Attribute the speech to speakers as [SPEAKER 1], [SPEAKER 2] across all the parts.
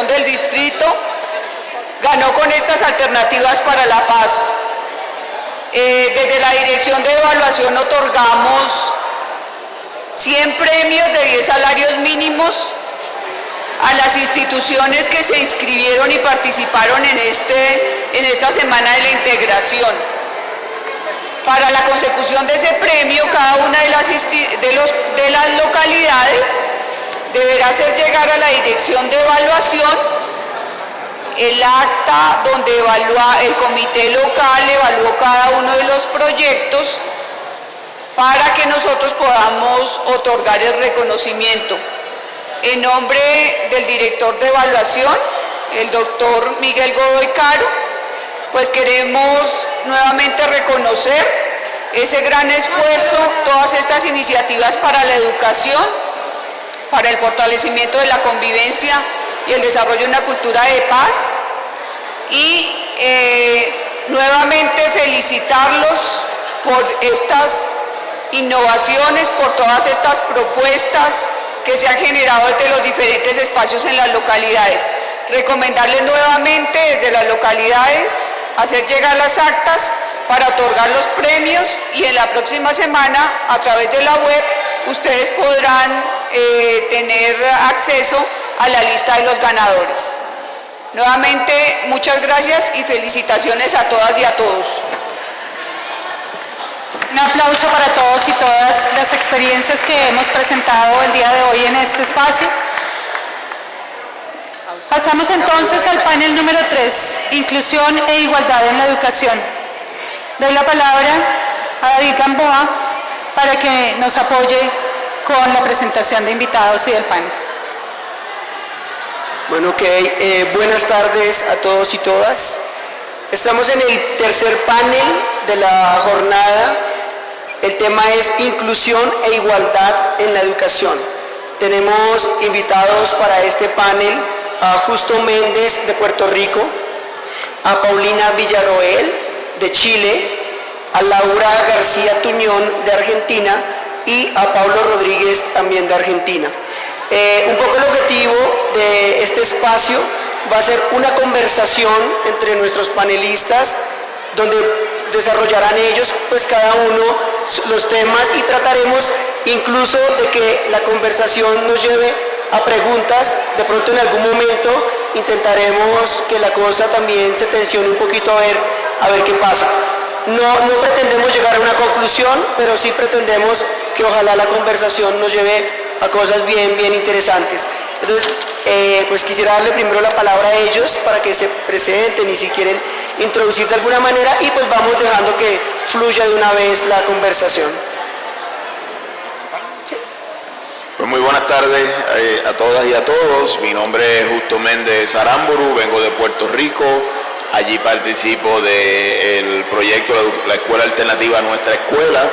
[SPEAKER 1] Educación del Distrito ganó con estas alternativas para la paz. Desde la Dirección de Evaluación otorgamos 100 premios de 10 salarios mínimos a las instituciones que se inscribieron y participaron en esta Semana de la Integración. Para la consecución de ese premio, cada una de las localidades deberá hacer llegar a la Dirección de Evaluación el acta donde el comité local evaluó cada uno de los proyectos para que nosotros podamos otorgar el reconocimiento. En nombre del director de evaluación, el doctor Miguel Godoy Caro, pues queremos nuevamente reconocer ese gran esfuerzo, todas estas iniciativas para la educación, para el fortalecimiento de la convivencia y el desarrollo de una cultura de paz, y nuevamente felicitarlos por estas innovaciones, por todas estas propuestas que se han generado desde los diferentes espacios en las localidades. Recomendarles nuevamente desde las localidades hacer llegar las actas para otorgar los premios, y en la próxima semana a través de la web ustedes podrán tener acceso a la lista de los ganadores. Nuevamente, muchas gracias y felicitaciones a todas y a todos.
[SPEAKER 2] Un aplauso para todos y todas las experiencias que hemos presentado el día de hoy en este espacio. Pasamos entonces al panel número 3, Inclusión e Igualdad en la Educación. Doy la palabra a David Gamboa para que nos apoye con la presentación de invitados y del panel.
[SPEAKER 3] Bueno, buenas tardes a todos y todas. Estamos en el tercer panel de la jornada. El tema es Inclusión e Igualdad en la Educación. Tenemos invitados para este panel a Justo Méndez de Puerto Rico, a Paulina Villarroel de Chile, a Laura García Tuñón de Argentina y a Pablo Rodríguez también de Argentina. Un poco el objetivo de este espacio va a ser una conversación entre nuestros panelistas, donde desarrollarán ellos pues cada uno los temas, y trataremos incluso de que la conversación nos lleve a preguntas. De pronto en algún momento intentaremos que la cosa también se tensione un poquito a ver qué pasa. No pretendemos llegar a una conclusión, pero sí pretendemos que ojalá la conversación nos lleve a cosas bien interesantes. Entonces, pues quisiera darle primero la palabra a ellos para que se presenten y si quieren introducir de alguna manera, y pues vamos dejando que fluya de una vez la conversación.
[SPEAKER 4] Sí. Pues muy buenas tardes a todas y a todos. Mi nombre es Justo Méndez Aramburu, vengo de Puerto Rico. Allí participo del proyecto La Escuela Alternativa Nuestra Escuela,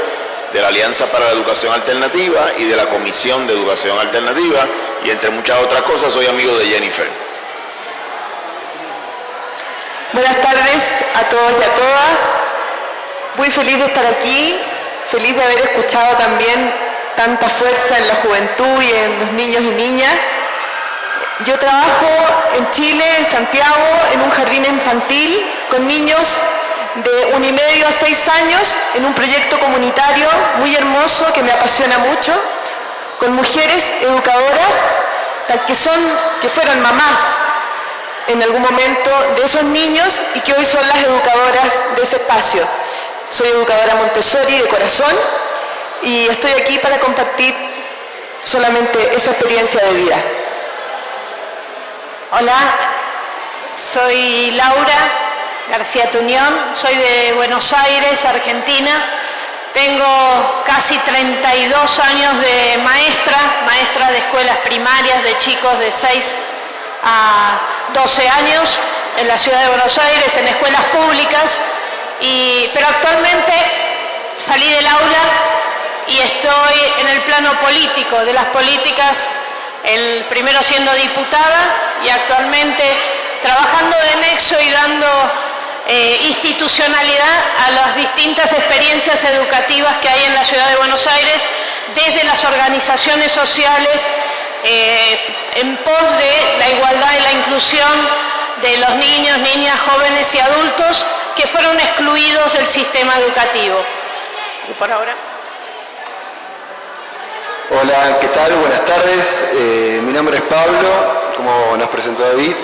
[SPEAKER 4] de la Alianza para la Educación Alternativa y de la Comisión de Educación Alternativa, y entre muchas otras cosas soy amigo de Jennifer.
[SPEAKER 5] Buenas tardes a todos y a todas. Muy feliz de estar aquí, feliz de haber escuchado también tanta fuerza en la juventud y en los niños y niñas. Yo trabajo en Chile, en Santiago, en un jardín infantil con niños de 1 y medio a 6 años, en un proyecto comunitario muy hermoso que me apasiona mucho, con mujeres educadoras que fueron mamás en algún momento de esos niños y que hoy son las educadoras de ese espacio. Soy educadora Montessori de corazón y estoy aquí para compartir solamente esa experiencia de vida.
[SPEAKER 6] Hola, soy Laura García Tuñón, soy de Buenos Aires, Argentina. Tengo casi 32 años de maestra de escuelas primarias de chicos de 6 a 12 años en la ciudad de Buenos Aires, en escuelas públicas, pero actualmente salí del aula y estoy en el plano político, de las políticas, primero siendo diputada y actualmente trabajando de nexo y dando institucionalidad a las distintas experiencias educativas que hay en la ciudad de Buenos Aires, desde las organizaciones sociales en pos de la igualdad y la inclusión de los niños, niñas, jóvenes y adultos que fueron excluidos del sistema educativo. Y por ahora.
[SPEAKER 7] Hola, ¿qué tal? Buenas tardes. Mi nombre es Pablo, como nos presentó David.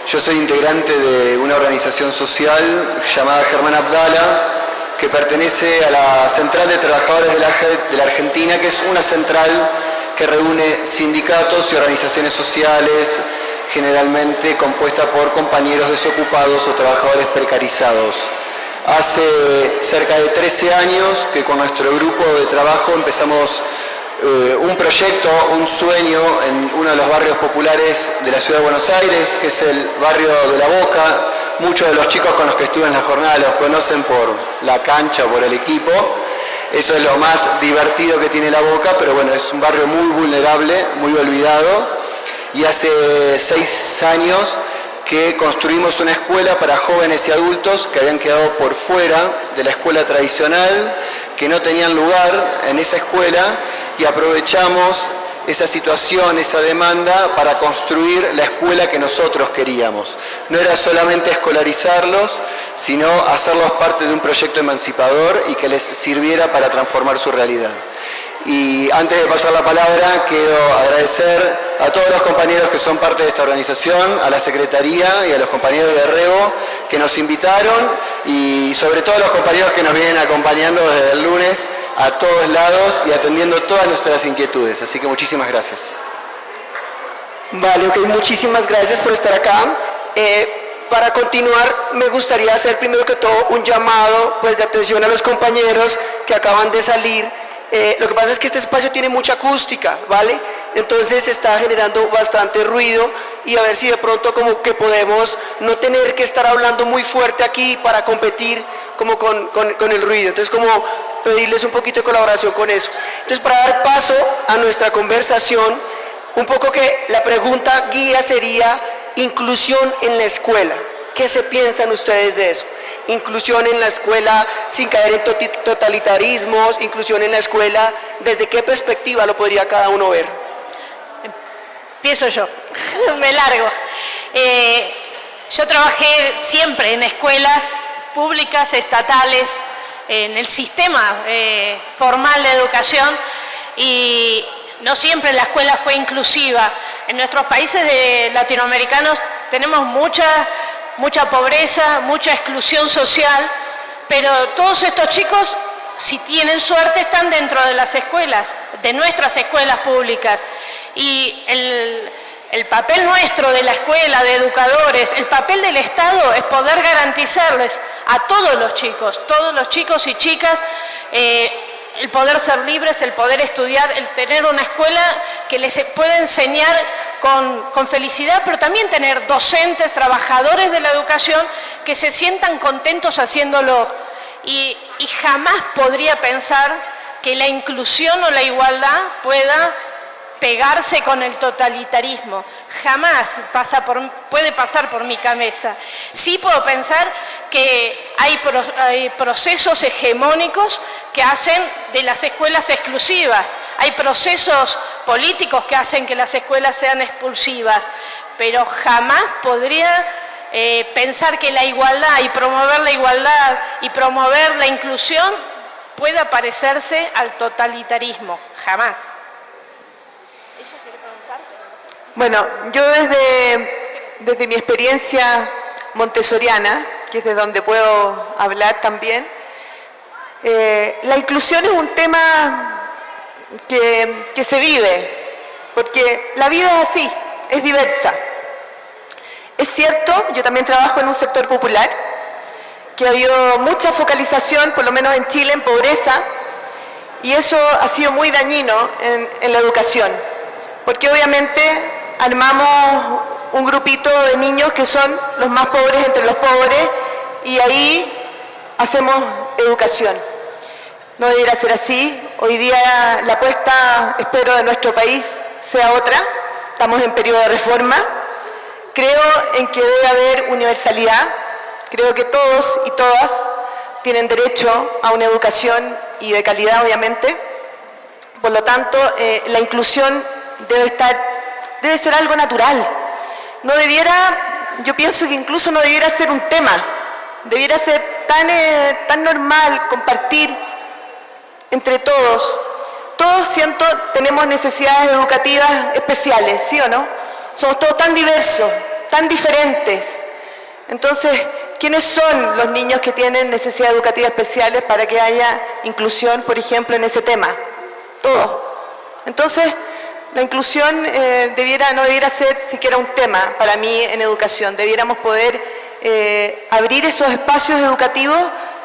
[SPEAKER 7] Yo soy integrante de una organización social llamada Germán Abdala, que pertenece a la Central de Trabajadores de la Argentina, que es una central que reúne sindicatos y organizaciones sociales, generalmente compuesta por compañeros desocupados o trabajadores precarizados. Hace cerca de 13 años que con nuestro grupo de trabajo empezamos un proyecto, un sueño en uno de los barrios populares de la Ciudad de Buenos Aires, que es el barrio de La Boca. Muchos de los chicos con los que estuve en la jornada los conocen por la cancha, por el equipo. Eso es lo más divertido que tiene La Boca, pero bueno, es un barrio muy vulnerable, muy olvidado. Y hace 6 años que construimos una escuela para jóvenes y adultos que habían quedado por fuera de la escuela tradicional, que no tenían lugar en esa escuela, y aprovechamos esa situación, esa demanda para construir la escuela que nosotros queríamos. No era solamente escolarizarlos, sino hacerlos parte de un proyecto emancipador y que les sirviera para transformar su realidad. Y antes de pasar la palabra, quiero agradecer a todos los compañeros que son parte de esta organización, a la Secretaría y a los compañeros de Rebo que nos invitaron, y sobre todo a los compañeros que nos vienen acompañando desde el lunes a todos lados y atendiendo todas nuestras inquietudes. Así que muchísimas gracias.
[SPEAKER 3] Vale, ok, muchísimas gracias por estar acá. Para continuar, me gustaría hacer primero que todo un llamado de atención a los compañeros que acaban de salir. Lo que pasa es que este espacio tiene mucha acústica, ¿vale? Entonces está generando bastante ruido, y a ver si de pronto como que podemos no tener que estar hablando muy fuerte aquí para competir como con el ruido. Entonces como pedirles un poquito de colaboración con eso. Entonces, para dar paso a nuestra conversación, un poco que la pregunta guía sería inclusión en la escuela. ¿Qué se piensan ustedes de eso? Inclusión en la escuela sin caer en totalitarismos, inclusión en la escuela, ¿desde qué perspectiva lo podría cada uno ver?
[SPEAKER 6] Empiezo yo, me largo. Yo trabajé siempre en escuelas públicas, estatales, en el sistema formal de educación, y no siempre la escuela fue inclusiva. En nuestros países latinoamericanos tenemos mucha pobreza, mucha exclusión social, pero todos estos chicos, si tienen suerte, están dentro de las escuelas, de nuestras escuelas públicas. Y el papel nuestro de la escuela, de educadores, el papel del Estado es poder garantizarles a todos los chicos y chicas, el poder ser libres, el poder estudiar, el tener una escuela que les pueda enseñar con felicidad, pero también tener docentes, trabajadores de la educación que se sientan contentos haciéndolo. Y jamás podría pensar que la inclusión o la igualdad pueda pegarse con el totalitarismo. Jamás puede pasar por mi cabeza. Sí puedo pensar que hay procesos hegemónicos que hacen de las escuelas exclusivas. Hay procesos políticos que hacen que las escuelas sean expulsivas. Pero jamás podría pensar que la igualdad y promover la igualdad y promover la inclusión pueda parecerse al totalitarismo. Jamás.
[SPEAKER 5] Bueno, yo desde mi experiencia montessoriana, que es de donde puedo hablar también, la inclusión es un tema que se vive, porque la vida es así, es diversa. Es cierto, yo también trabajo en un sector popular, que ha habido mucha focalización, por lo menos en Chile, en pobreza, y eso ha sido muy dañino en la educación, porque obviamente armamos un grupito de niños que son los más pobres entre los pobres, y ahí hacemos educación. No debería ser así. Hoy día la apuesta, espero, de nuestro país sea otra. Estamos en periodo de reforma. Creo en que debe haber universalidad. Creo que todos y todas tienen derecho a una educación, y de calidad, obviamente. Por lo tanto, la inclusión debe ser algo natural. No debiera, yo pienso que incluso no debiera ser un tema, debiera ser tan normal compartir entre todos. Todos, siento, tenemos necesidades educativas especiales, ¿sí o no? Somos todos tan diversos, tan diferentes. Entonces, ¿quiénes son los niños que tienen necesidades educativas especiales para que haya inclusión, por ejemplo, en ese tema? Todos. Entonces, la inclusión no debiera ser siquiera un tema para mí en educación. Debiéramos poder abrir esos espacios educativos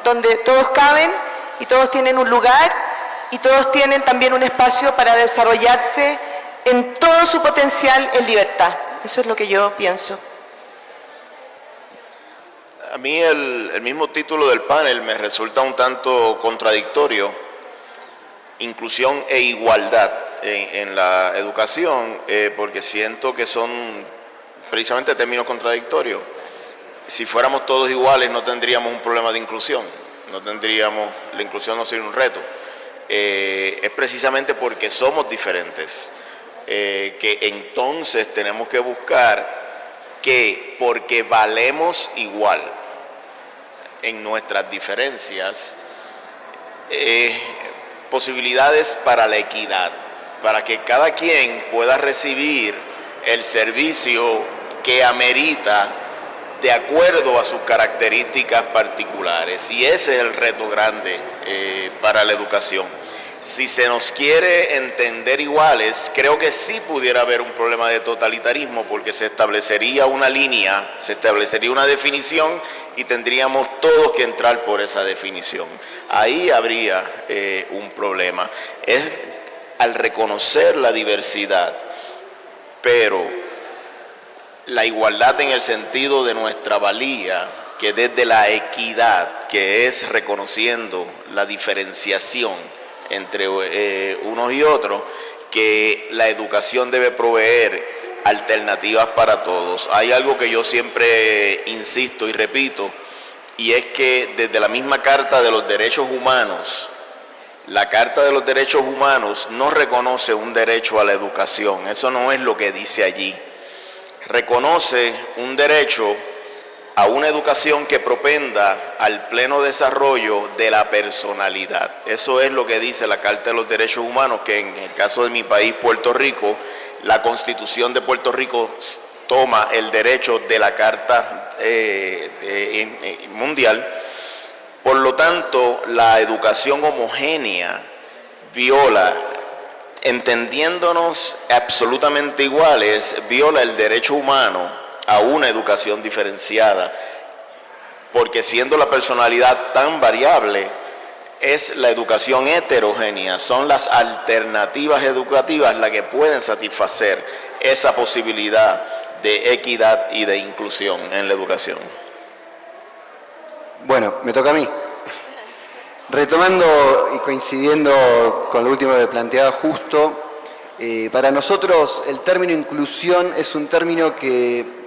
[SPEAKER 5] donde todos caben y todos tienen un lugar y todos tienen también un espacio para desarrollarse en todo su potencial en libertad. Eso es lo que yo pienso.
[SPEAKER 4] A mí el mismo título del panel me resulta un tanto contradictorio, inclusión e igualdad en la educación, porque siento que son precisamente términos contradictorios. Si fuéramos todos iguales no tendríamos un problema de inclusión, la inclusión no sería un reto. Es precisamente porque somos diferentes, que entonces tenemos que buscar que, porque valemos igual en nuestras diferencias, posibilidades para la equidad, para que cada quien pueda recibir el servicio que amerita de acuerdo a sus características particulares. Y ese es el reto grande para la educación. Si se nos quiere entender iguales, creo que sí pudiera haber un problema de totalitarismo, porque se establecería una línea, se establecería una definición y tendríamos todos que entrar por esa definición. Ahí habría un problema. Es al reconocer la diversidad, pero la igualdad en el sentido de nuestra valía, que desde la equidad, que es reconociendo la diferenciación entre unos y otros, que la educación debe proveer alternativas para todos. Hay algo que yo siempre insisto y repito, y es que desde la misma Carta de los Derechos Humanos, la Carta de los Derechos Humanos no reconoce un derecho a la educación, eso no es lo que dice allí. Reconoce un derecho a una educación que propenda al pleno desarrollo de la personalidad. Eso es lo que dice la Carta de los Derechos Humanos, que en el caso de mi país, Puerto Rico, la Constitución de Puerto Rico toma el derecho de la Carta Mundial. Por lo tanto, la educación homogénea viola, entendiéndonos absolutamente iguales, viola el derecho humano a una educación diferenciada, porque siendo la personalidad tan variable, es la educación heterogénea, son las alternativas educativas las que pueden satisfacer esa posibilidad de equidad y de inclusión en la educación.
[SPEAKER 7] Bueno, me toca a mí. Retomando y coincidiendo con lo último que planteaba Justo, para nosotros el término inclusión es un término que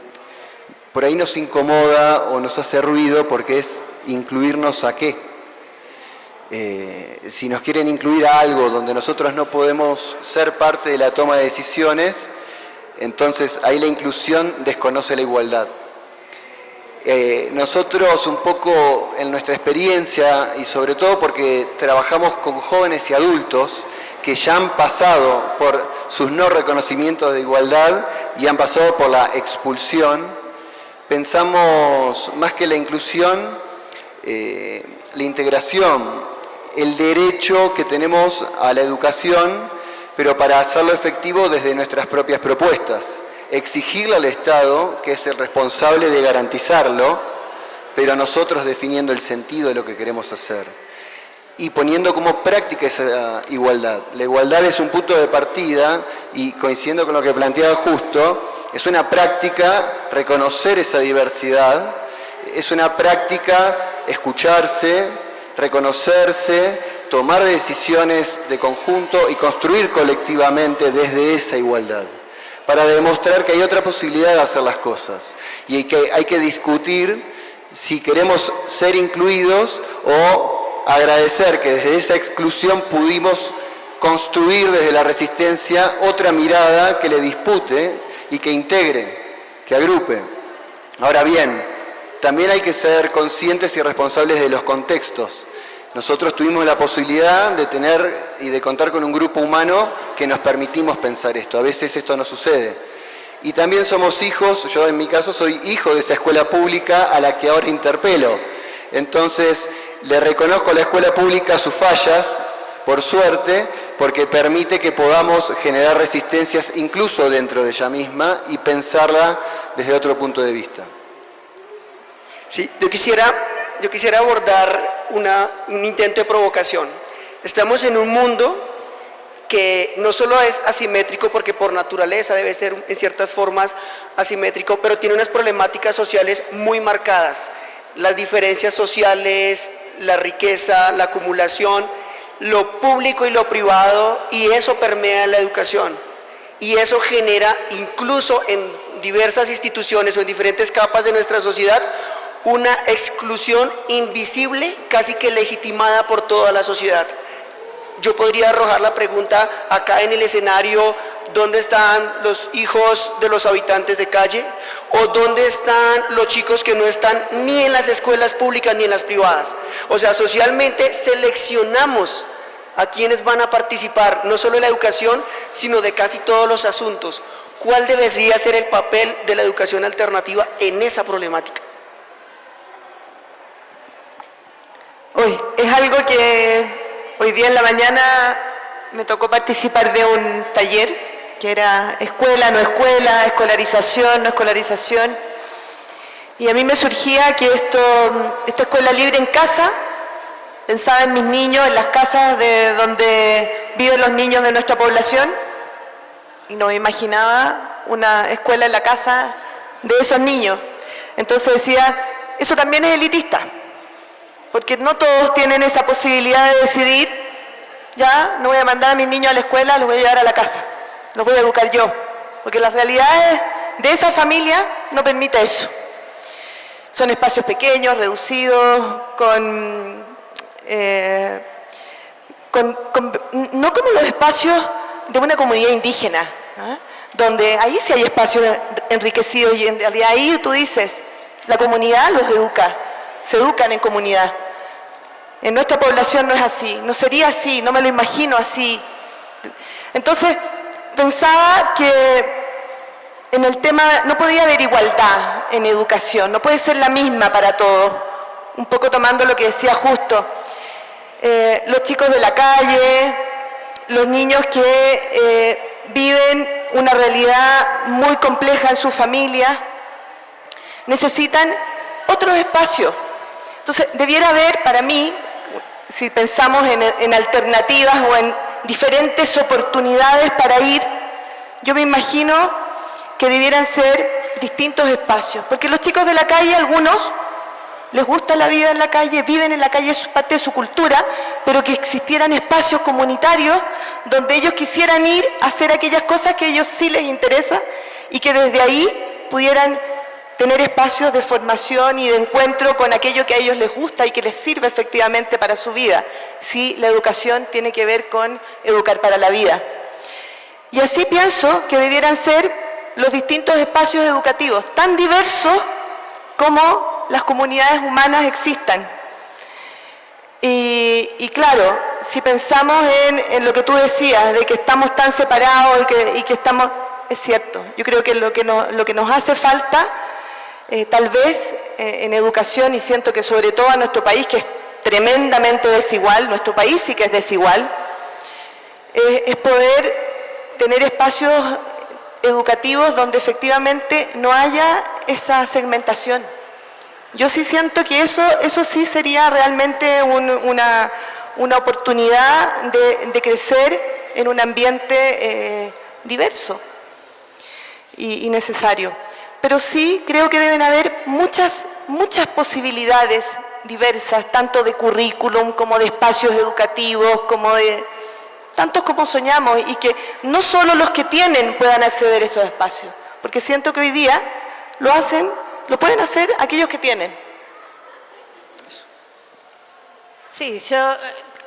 [SPEAKER 7] por ahí nos incomoda o nos hace ruido, porque es incluirnos a qué. Si nos quieren incluir a algo donde nosotros no podemos ser parte de la toma de decisiones, entonces ahí la inclusión desconoce la igualdad. Nosotros un poco en nuestra experiencia, y sobre todo porque trabajamos con jóvenes y adultos que ya han pasado por sus no reconocimientos de igualdad y han pasado por la expulsión, pensamos más que la inclusión, la integración, el derecho que tenemos a la educación, pero para hacerlo efectivo desde nuestras propias propuestas. Exigirle al Estado, que es el responsable de garantizarlo, pero nosotros definiendo el sentido de lo que queremos hacer y poniendo como práctica esa igualdad. La igualdad es un punto de partida y, coincidiendo con lo que planteaba Justo, es una práctica reconocer esa diversidad, es una práctica escucharse, reconocerse, tomar decisiones de conjunto y construir colectivamente desde esa igualdad, para demostrar que hay otra posibilidad de hacer las cosas y que hay que discutir si queremos ser incluidos o agradecer que desde esa exclusión pudimos construir desde la resistencia otra mirada que le dispute y que integre, que agrupe. Ahora bien, también hay que ser conscientes y responsables de los contextos. Nosotros tuvimos la posibilidad de tener y de contar con un grupo humano que nos permitimos pensar esto. A veces esto no sucede. Y también somos hijos, yo en mi caso soy hijo de esa escuela pública a la que ahora interpelo. Entonces, le reconozco a la escuela pública sus fallas, por suerte, porque permite que podamos generar resistencias incluso dentro de ella misma y pensarla desde otro punto de vista.
[SPEAKER 3] Sí, yo quisiera abordar un intento de provocación. Estamos en un mundo que no solo es asimétrico, porque por naturaleza debe ser en ciertas formas asimétrico, pero tiene unas problemáticas sociales muy marcadas. Las diferencias sociales, la riqueza, la acumulación, lo público y lo privado, y eso permea la educación. Y eso genera, incluso en diversas instituciones o en diferentes capas de nuestra sociedad, una exclusión invisible, casi que legitimada por toda la sociedad. Yo podría arrojar la pregunta acá en el escenario: ¿dónde están los hijos de los habitantes de calle? ¿O dónde están los chicos que no están ni en las escuelas públicas ni en las privadas? O sea, socialmente seleccionamos a quienes van a participar, no solo en la educación, sino de casi todos los asuntos. ¿Cuál debería ser el papel de la educación alternativa en esa problemática?
[SPEAKER 5] Hoy es algo que hoy día en la mañana me tocó participar de un taller que era escuela, no escuela, escolarización, no escolarización. Y a mí me surgía que esta escuela libre en casa, pensaba en mis niños, en las casas de donde viven los niños de nuestra población, y no me imaginaba una escuela en la casa de esos niños. Entonces decía, eso también es elitista, porque no todos tienen esa posibilidad de decidir, ya no voy a mandar a mis niños a la escuela, los voy a llevar a la casa, los voy a educar yo, porque las realidades de esa familia no permite eso. Son espacios pequeños, reducidos, no como los espacios de una comunidad indígena, ¿eh? Donde ahí sí hay espacios enriquecidos, y en realidad ahí tú dices, la comunidad los educa, se educan en comunidad. En nuestra población no es así, no sería así, no me lo imagino así. Entonces pensaba que en el tema no podía haber igualdad en educación, no puede ser la misma para todos, un poco tomando lo que decía Justo. Los chicos de la calle, los niños que viven una realidad muy compleja en su familia, necesitan otros espacios. Entonces, debiera haber, para mí, si pensamos en alternativas o en diferentes oportunidades para ir, yo me imagino que debieran ser distintos espacios, porque los chicos de la calle, algunos les gusta la vida en la calle, viven en la calle, es parte de su cultura, pero que existieran espacios comunitarios donde ellos quisieran ir a hacer aquellas cosas que a ellos sí les interesa, y que desde ahí pudieran tener espacios de formación y de encuentro con aquello que a ellos les gusta y que les sirve efectivamente para su vida. Sí, la educación tiene que ver con educar para la vida. Y así pienso que debieran ser los distintos espacios educativos, tan diversos como las comunidades humanas existan. Y claro, si pensamos en lo que tú decías, de que estamos tan separados y que estamos... Es cierto, yo creo que lo que nos hace falta, tal vez en educación, y siento que sobre todo a nuestro país, que es tremendamente desigual, nuestro país sí que es desigual, es poder tener espacios educativos donde efectivamente no haya esa segmentación. Yo sí siento que eso sí sería realmente una oportunidad de crecer en un ambiente diverso y necesario. Pero sí creo que deben haber muchas posibilidades diversas, tanto de currículum como de espacios educativos, como de tantos como soñamos, y que no solo los que tienen puedan acceder a esos espacios, porque siento que hoy día lo pueden hacer aquellos que tienen.
[SPEAKER 6] Sí, yo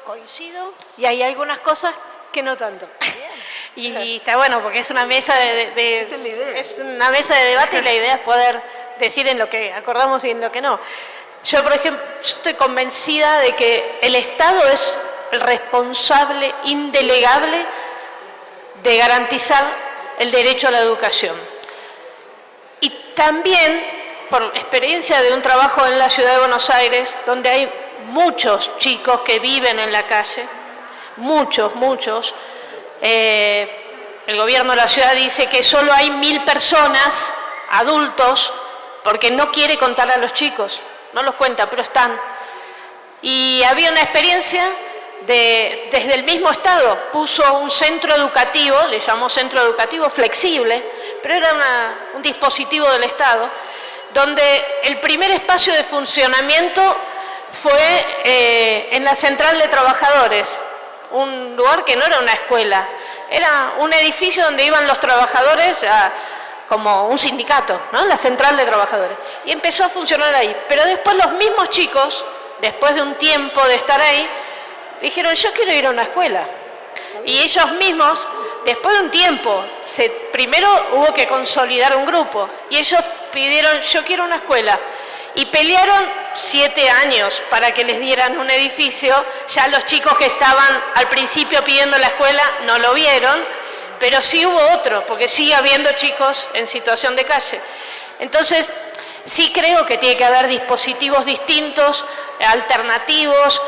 [SPEAKER 6] coincido, y hay algunas cosas que no tanto. Y está bueno porque es una mesa
[SPEAKER 5] Esa es la idea.
[SPEAKER 6] es una mesa de debate y la idea es poder decir en lo que acordamos y en lo que no. Yo, por ejemplo, yo estoy convencida de que el Estado es el responsable indelegable de garantizar el derecho a la educación. Y también, por experiencia de un trabajo en la Ciudad de Buenos Aires, donde hay muchos chicos que viven en la calle, muchos, el gobierno de la ciudad dice que solo hay 1000 personas, adultos, porque no quiere contar a los chicos, no los cuenta, pero están. Y había una experiencia desde el mismo Estado, puso un centro educativo, le llamó centro educativo flexible, pero era un dispositivo del Estado, donde el primer espacio de funcionamiento fue en la central de trabajadores, un lugar que no era una escuela, era un edificio donde iban los trabajadores como un sindicato, ¿no? La central de trabajadores. Y empezó a funcionar ahí. Pero después los mismos chicos, después de un tiempo de estar ahí, dijeron, yo quiero ir a una escuela. Y ellos mismos, después de un tiempo, primero hubo que consolidar un grupo. Y ellos pidieron, yo quiero una escuela. Y pelearon 7 años para que les dieran un edificio. Ya los chicos que estaban al principio pidiendo la escuela no lo vieron, pero sí hubo otro, porque sigue habiendo chicos en situación de calle. Entonces, sí creo que tiene que haber dispositivos distintos, alternativos,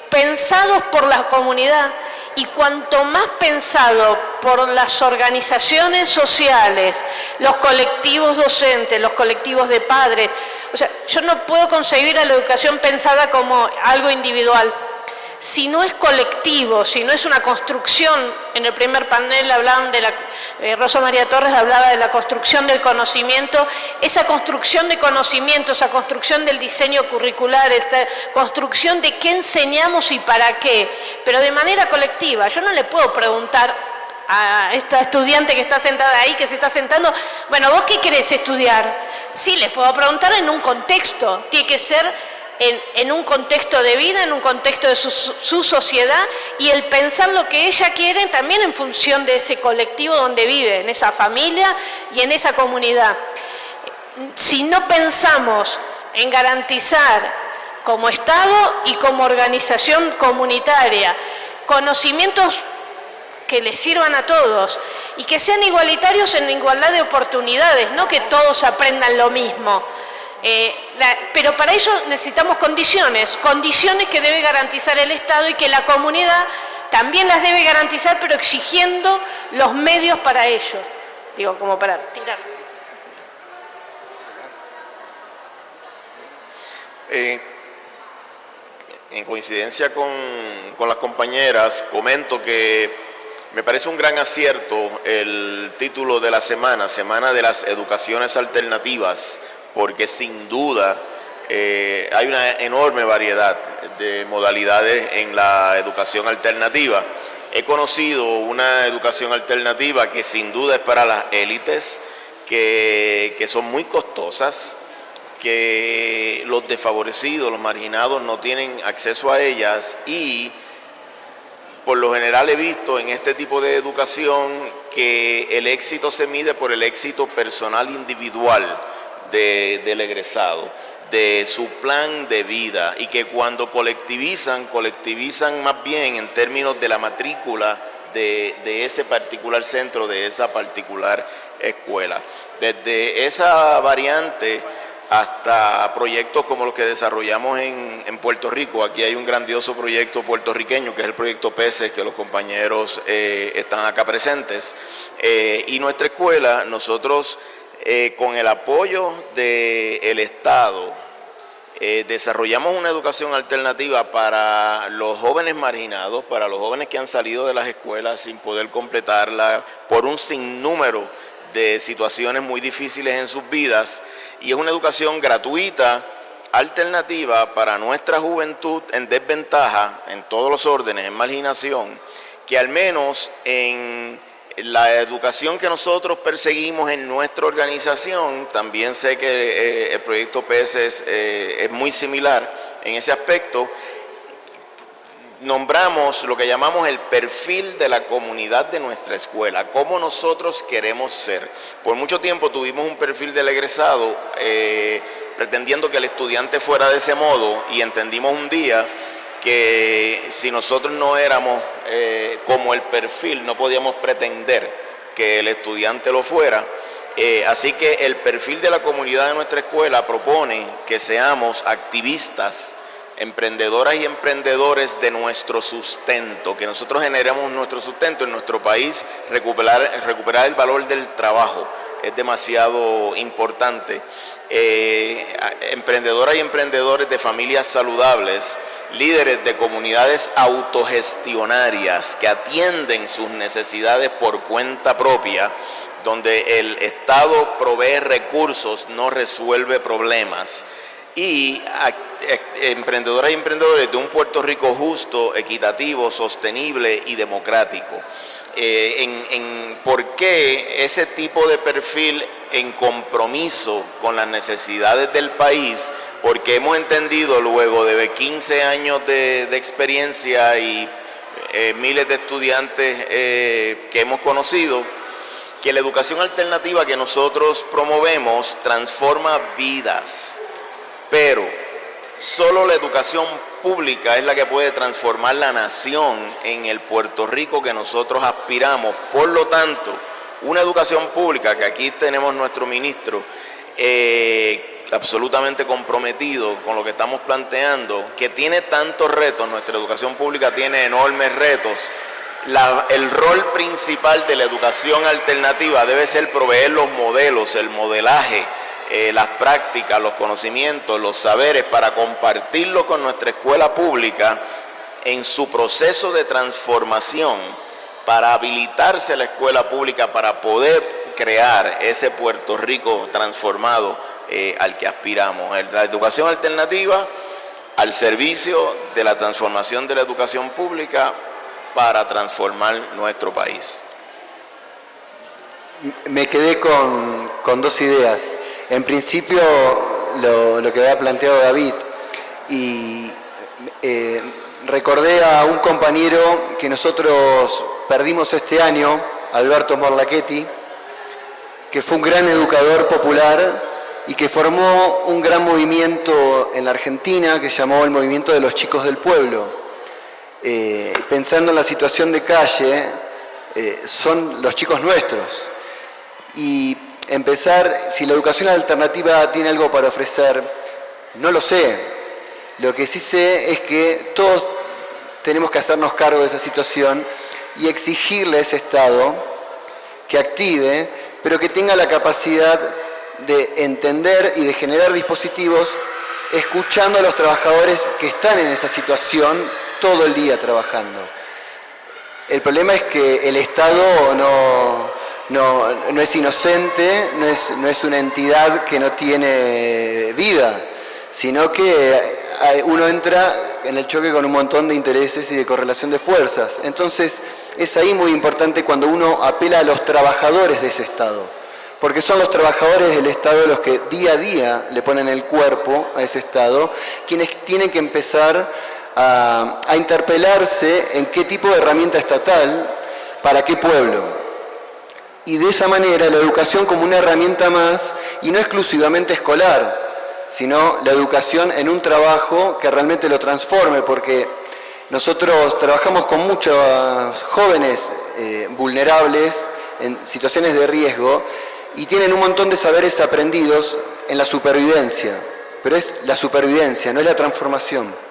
[SPEAKER 6] pensados por la comunidad. Y cuanto más pensado por las organizaciones sociales, los colectivos docentes, los colectivos de padres, o sea, yo no puedo concebir a la educación pensada como algo individual. Si no es colectivo, si no es una construcción, en el primer panel hablaban de Rosa María Torres hablaba de la construcción del conocimiento, esa construcción de conocimiento, esa construcción del diseño curricular, esta construcción de qué enseñamos y para qué, pero de manera colectiva. Yo no le puedo preguntar a esta estudiante que está sentada ahí, que se está sentando, bueno, ¿vos qué querés estudiar? Sí, les puedo preguntar en un contexto, tiene que ser en un contexto de vida, en un contexto de su sociedad, y el pensar lo que ella quiere también en función de ese colectivo donde vive, en esa familia y en esa comunidad. Si no pensamos en garantizar como Estado y como organización comunitaria conocimientos que les sirvan a todos y que sean igualitarios en igualdad de oportunidades, no que todos aprendan lo mismo. Pero para ello necesitamos condiciones que debe garantizar el Estado y que la comunidad también las debe garantizar, pero exigiendo los medios para ello. Digo, como para tirar.
[SPEAKER 4] En coincidencia con las compañeras, comento que me parece un gran acierto el título de la semana, Semana de las Educaciones Alternativas, porque sin duda hay una enorme variedad de modalidades en la educación alternativa. He conocido una educación alternativa que sin duda es para las élites, que son muy costosas, que los desfavorecidos, los marginados no tienen acceso a ellas, y por lo general he visto en este tipo de educación que el éxito se mide por el éxito personal individual del egresado, de su plan de vida, y que cuando colectivizan más bien en términos de la matrícula de ese particular centro, de esa particular escuela. Desde esa variante hasta proyectos como los que desarrollamos en Puerto Rico. Aquí hay un grandioso proyecto puertorriqueño que es el proyecto PESES, que los compañeros están acá presentes. Y nuestra escuela, nosotros con el apoyo del Estado, desarrollamos una educación alternativa para los jóvenes marginados, para los jóvenes que han salido de las escuelas sin poder completarla por un sinnúmero de situaciones muy difíciles en sus vidas, y es una educación gratuita, alternativa para nuestra juventud en desventaja, en todos los órdenes, en marginación, que al menos en la educación que nosotros perseguimos en nuestra organización, también sé que el proyecto PESES es muy similar en ese aspecto, nombramos lo que llamamos el perfil de la comunidad de nuestra escuela, cómo nosotros queremos ser. Por mucho tiempo tuvimos un perfil del egresado pretendiendo que el estudiante fuera de ese modo, y entendimos un día que si nosotros no éramos como el perfil, no podíamos pretender que el estudiante lo fuera. Así que el perfil de la comunidad de nuestra escuela propone que seamos activistas, emprendedoras y emprendedores de nuestro sustento, que nosotros generemos nuestro sustento en nuestro país, recuperar el valor del trabajo, es demasiado importante. Emprendedoras y emprendedores de familias saludables, líderes de comunidades autogestionarias que atienden sus necesidades por cuenta propia, donde el Estado provee recursos, no resuelve problemas. Y emprendedoras y emprendedores de un Puerto Rico justo, equitativo, sostenible y democrático. ¿Por qué ese tipo de perfil en compromiso con las necesidades del país? Porque hemos entendido luego de 15 años de experiencia y miles de estudiantes que hemos conocido, que la educación alternativa que nosotros promovemos transforma vidas. Pero solo la educación pública es la que puede transformar la nación en el Puerto Rico que nosotros aspiramos. Por lo tanto, una educación pública, que aquí tenemos nuestro ministro absolutamente comprometido con lo que estamos planteando, que tiene tantos retos, nuestra educación pública tiene enormes retos. El rol principal de la educación alternativa debe ser proveer los modelos, el modelaje, las prácticas, los conocimientos, los saberes, para compartirlo con nuestra escuela pública en su proceso de transformación, para habilitarse la escuela pública para poder crear ese Puerto Rico transformado al que aspiramos. La educación alternativa al servicio de la transformación de la educación pública para transformar nuestro país.
[SPEAKER 7] Me quedé con dos ideas. En principio, lo que había planteado David, y recordé a un compañero que nosotros perdimos este año, Alberto Morlachetti, que fue un gran educador popular y que formó un gran movimiento en la Argentina que llamó el Movimiento de los Chicos del Pueblo. Pensando en la situación de calle, son los chicos nuestros. Y empezar, si la educación alternativa tiene algo para ofrecer, no lo sé. Lo que sí sé es que todos tenemos que hacernos cargo de esa situación y exigirle a ese Estado que active, pero que tenga la capacidad de entender y de generar dispositivos escuchando a los trabajadores que están en esa situación todo el día trabajando. El problema es que el Estado no es inocente, no es una entidad que no tiene vida, sino que uno entra en el choque con un montón de intereses y de correlación de fuerzas. Entonces, es ahí muy importante cuando uno apela a los trabajadores de ese Estado, porque son los trabajadores del Estado los que día a día le ponen el cuerpo a ese Estado, quienes tienen que empezar a interpelarse en qué tipo de herramienta estatal, para qué pueblo. Y de esa manera la educación como una herramienta más, y no exclusivamente escolar, sino la educación en un trabajo que realmente lo transforme, porque nosotros trabajamos con muchos jóvenes vulnerables, en situaciones de riesgo, y tienen un montón de saberes aprendidos en la supervivencia, pero es la supervivencia, no es la transformación.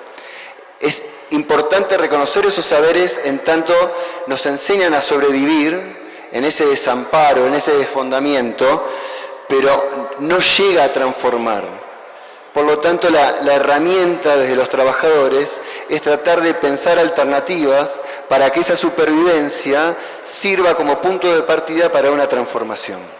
[SPEAKER 7] Es importante reconocer esos saberes en tanto nos enseñan a sobrevivir en ese desamparo, en ese desfondamiento, pero no llega a transformar. Por lo tanto, la herramienta desde los trabajadores es tratar de pensar alternativas para que esa supervivencia sirva como punto de partida para una transformación.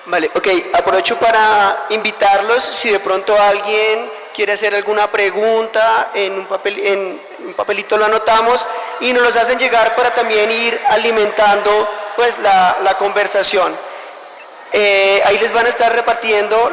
[SPEAKER 3] Vale, ok, aprovecho para invitarlos, si de pronto alguien quiere hacer alguna pregunta, en un papelito lo anotamos y nos los hacen llegar para también ir alimentando pues la conversación. Ahí les van a estar repartiendo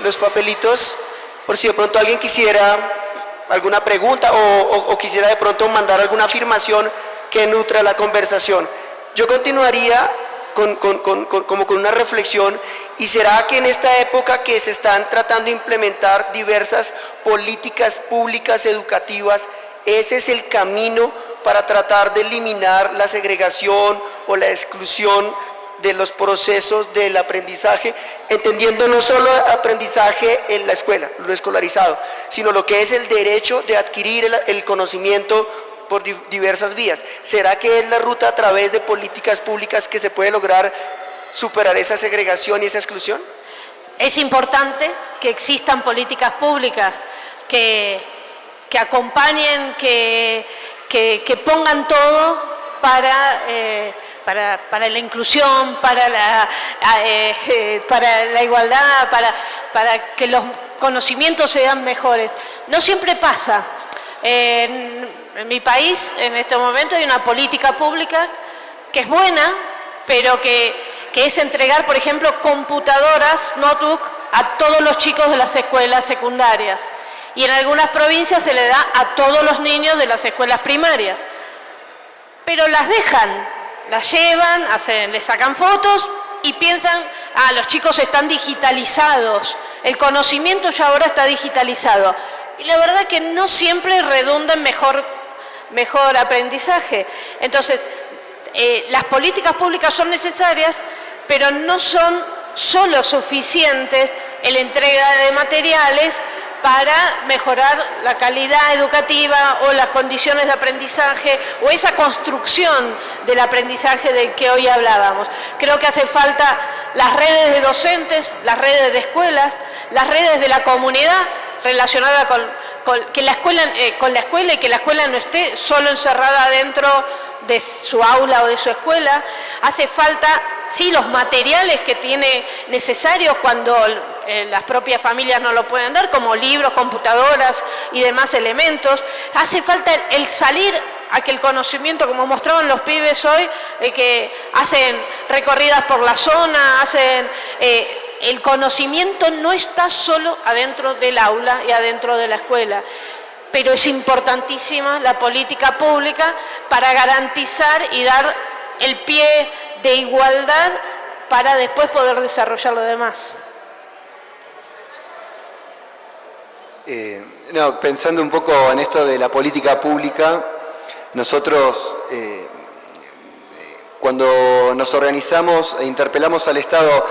[SPEAKER 3] los papelitos por si de pronto alguien quisiera alguna pregunta o quisiera de pronto mandar alguna afirmación que nutra la conversación. Yo continuaría como con una reflexión, y será que en esta época que se están tratando de implementar diversas políticas públicas educativas, ese es el camino para tratar de eliminar la segregación o la exclusión de los procesos del aprendizaje, entendiendo no solo aprendizaje en la escuela, lo escolarizado, sino lo que es el derecho de adquirir el conocimiento por diversas vías. ¿Será que es la ruta a través de políticas públicas que se puede lograr superar esa segregación y esa exclusión?
[SPEAKER 6] Es importante que existan políticas públicas que acompañen, que pongan todo para la inclusión, para la igualdad, para que los conocimientos sean mejores. No siempre pasa. En mi país, en este momento, hay una política pública que es buena, pero que es entregar, por ejemplo, computadoras, notebook, a todos los chicos de las escuelas secundarias. Y en algunas provincias se le da a todos los niños de las escuelas primarias. Pero las dejan, las llevan, les sacan fotos y piensan, los chicos están digitalizados, el conocimiento ya ahora está digitalizado. Y la verdad que no siempre redunda en mejor aprendizaje. Entonces, las políticas públicas son necesarias, pero no son solo suficientes en la entrega de materiales para mejorar la calidad educativa o las condiciones de aprendizaje o esa construcción del aprendizaje del que hoy hablábamos. Creo que hace falta las redes de docentes, las redes de escuelas, las redes de la comunidad relacionada con la escuela y que la escuela no esté solo encerrada dentro de su aula o de su escuela. Hace falta, sí, los materiales que tiene necesarios cuando las propias familias no lo pueden dar, como libros, computadoras y demás elementos. Hace falta el salir a que el conocimiento, como mostraban los pibes hoy, que hacen recorridas por la zona, el conocimiento no está solo adentro del aula y adentro de la escuela, pero es importantísima la política pública para garantizar y dar el pie de igualdad para después poder desarrollar lo demás.
[SPEAKER 7] Pensando un poco en esto de la política pública, nosotros cuando nos organizamos e interpelamos al Estado,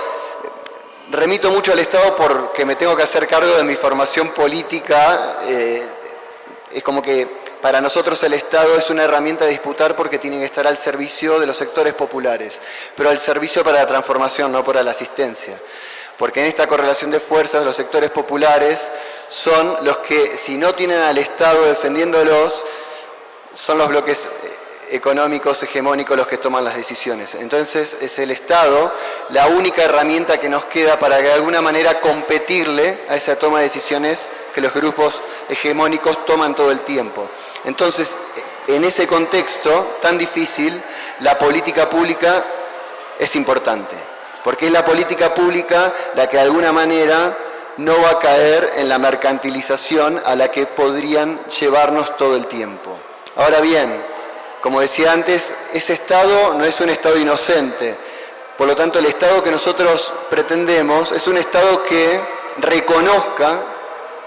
[SPEAKER 7] remito mucho al Estado porque me tengo que hacer cargo de mi formación política. Es como que para nosotros el Estado es una herramienta de disputar porque tiene que estar al servicio de los sectores populares, pero al servicio para la transformación, no para la asistencia. Porque en esta correlación de fuerzas los sectores populares son los que, si no tienen al Estado defendiéndolos, son los bloques económicos hegemónicos los que toman las decisiones. Entonces es el Estado la única herramienta que nos queda para de alguna manera competirle a esa toma de decisiones que los grupos hegemónicos toman todo el tiempo. Entonces, en ese contexto tan difícil, la política pública es importante, porque es la política pública la que de alguna manera no va a caer en la mercantilización a la que podrían llevarnos todo el tiempo. Ahora bien, como decía antes, ese Estado no es un Estado inocente. Por lo tanto, el Estado que nosotros pretendemos es un Estado que reconozca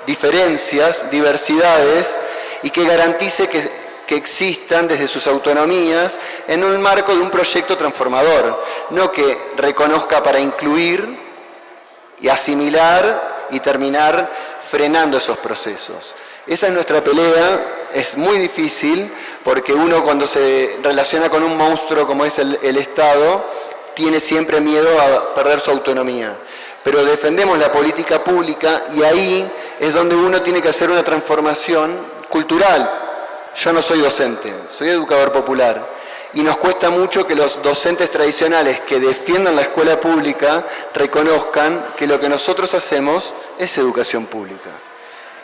[SPEAKER 7] diferencias, diversidades y que garantice que existan desde sus autonomías en un marco de un proyecto transformador, no que reconozca para incluir y asimilar y terminar frenando esos procesos. Esa es nuestra pelea. Es muy difícil porque uno cuando se relaciona con un monstruo como es el Estado tiene siempre miedo a perder su autonomía. Pero defendemos la política pública y ahí es donde uno tiene que hacer una transformación cultural. Yo no soy docente, soy educador popular y nos cuesta mucho que los docentes tradicionales que defiendan la escuela pública reconozcan que lo que nosotros hacemos es educación pública.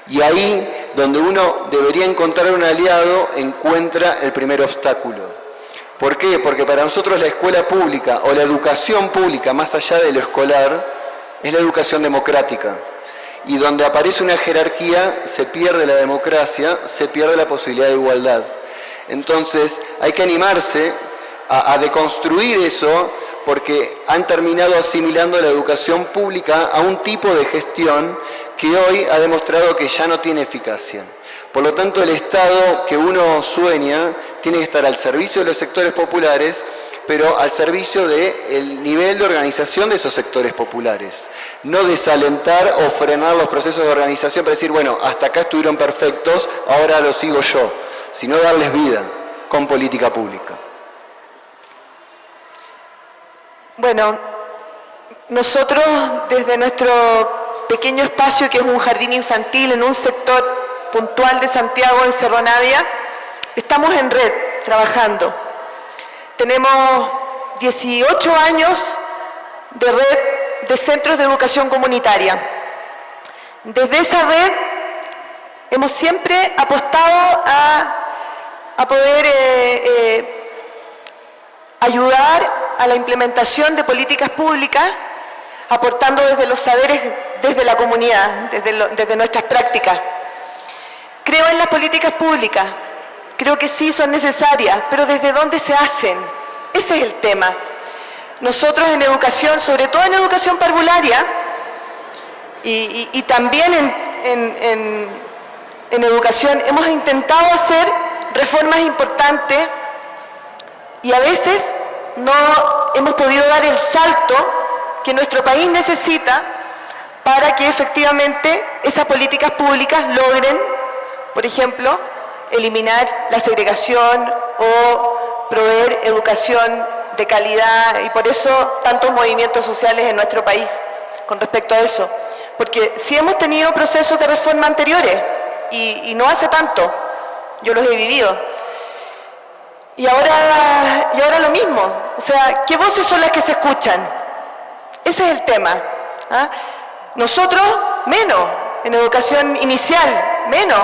[SPEAKER 7] Y ahí, donde uno debería encontrar un aliado, encuentra el primer obstáculo. ¿Por qué? Porque para nosotros la escuela pública o la educación pública, más allá de lo escolar, es la educación democrática. y donde aparece una jerarquía se pierde la democracia, se pierde la posibilidad de igualdad. Entonces hay que animarse a deconstruir eso, porque han terminado asimilando la educación pública a un tipo de gestión que hoy ha demostrado que ya no tiene eficacia. Por lo tanto, el Estado que uno sueña tiene que estar al servicio de los sectores populares, pero al servicio del nivel de organización de esos sectores populares. No desalentar o frenar los procesos de organización para decir, bueno, hasta acá estuvieron perfectos, ahora lo sigo yo, sino darles vida con política pública.
[SPEAKER 5] Bueno, nosotros desde nuestro pequeño espacio, que es un jardín infantil en un sector puntual de Santiago, en Cerro Navia, estamos en red, trabajando. Tenemos 18 años de red de centros de educación comunitaria. Desde esa red hemos siempre apostado a poder ayudar a la implementación de políticas públicas, aportando desde los saberes, desde la comunidad, desde nuestras prácticas. Creo en las políticas públicas, creo que sí son necesarias, pero ¿desde dónde se hacen? Ese es el tema. Nosotros en educación, sobre todo en educación parvularia, y también en educación, hemos intentado hacer reformas importantes y a veces no hemos podido dar el salto que nuestro país necesita para que efectivamente esas políticas públicas logren, por ejemplo, eliminar la segregación o proveer educación de calidad, y por eso tantos movimientos sociales en nuestro país con respecto a eso. Porque sí hemos tenido procesos de reforma anteriores y no hace tanto, yo los he vivido. Y ahora lo mismo, o sea, ¿qué voces son las que se escuchan? Ese es el tema. ¿Ah? Nosotros, menos, en educación inicial, menos.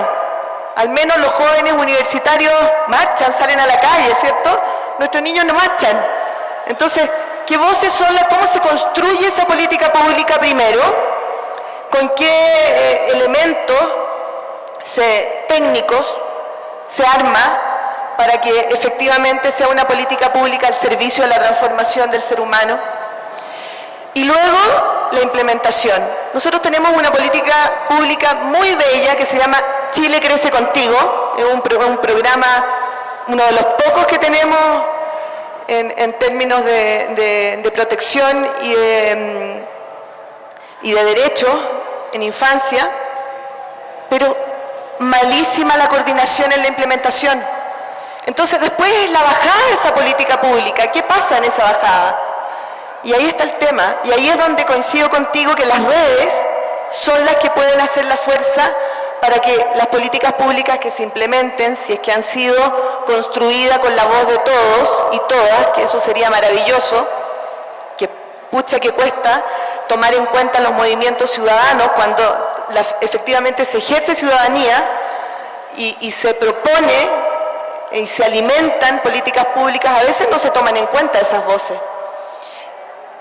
[SPEAKER 5] Al menos los jóvenes universitarios marchan, salen a la calle, ¿cierto? Nuestros niños no marchan. Entonces, ¿qué voces son las? ¿Cómo se construye esa política pública primero? ¿Con qué elementos técnicos se arma para que efectivamente sea una política pública al servicio de la transformación del ser humano? Y luego, la implementación. Nosotros tenemos una política pública muy bella que se llama Chile Crece Contigo. Es un programa, uno de los pocos que tenemos en términos de protección y de derechos en infancia, pero malísima la coordinación en la implementación. Entonces después es la bajada de esa política pública. ¿Qué pasa en esa bajada? Y ahí está el tema, y ahí es donde coincido contigo que las redes son las que pueden hacer la fuerza para que las políticas públicas que se implementen, si es que han sido construidas con la voz de todos y todas, que eso sería maravilloso, que pucha que cuesta tomar en cuenta los movimientos ciudadanos cuando efectivamente se ejerce ciudadanía y se propone y se alimentan políticas públicas, a veces no se toman en cuenta esas voces.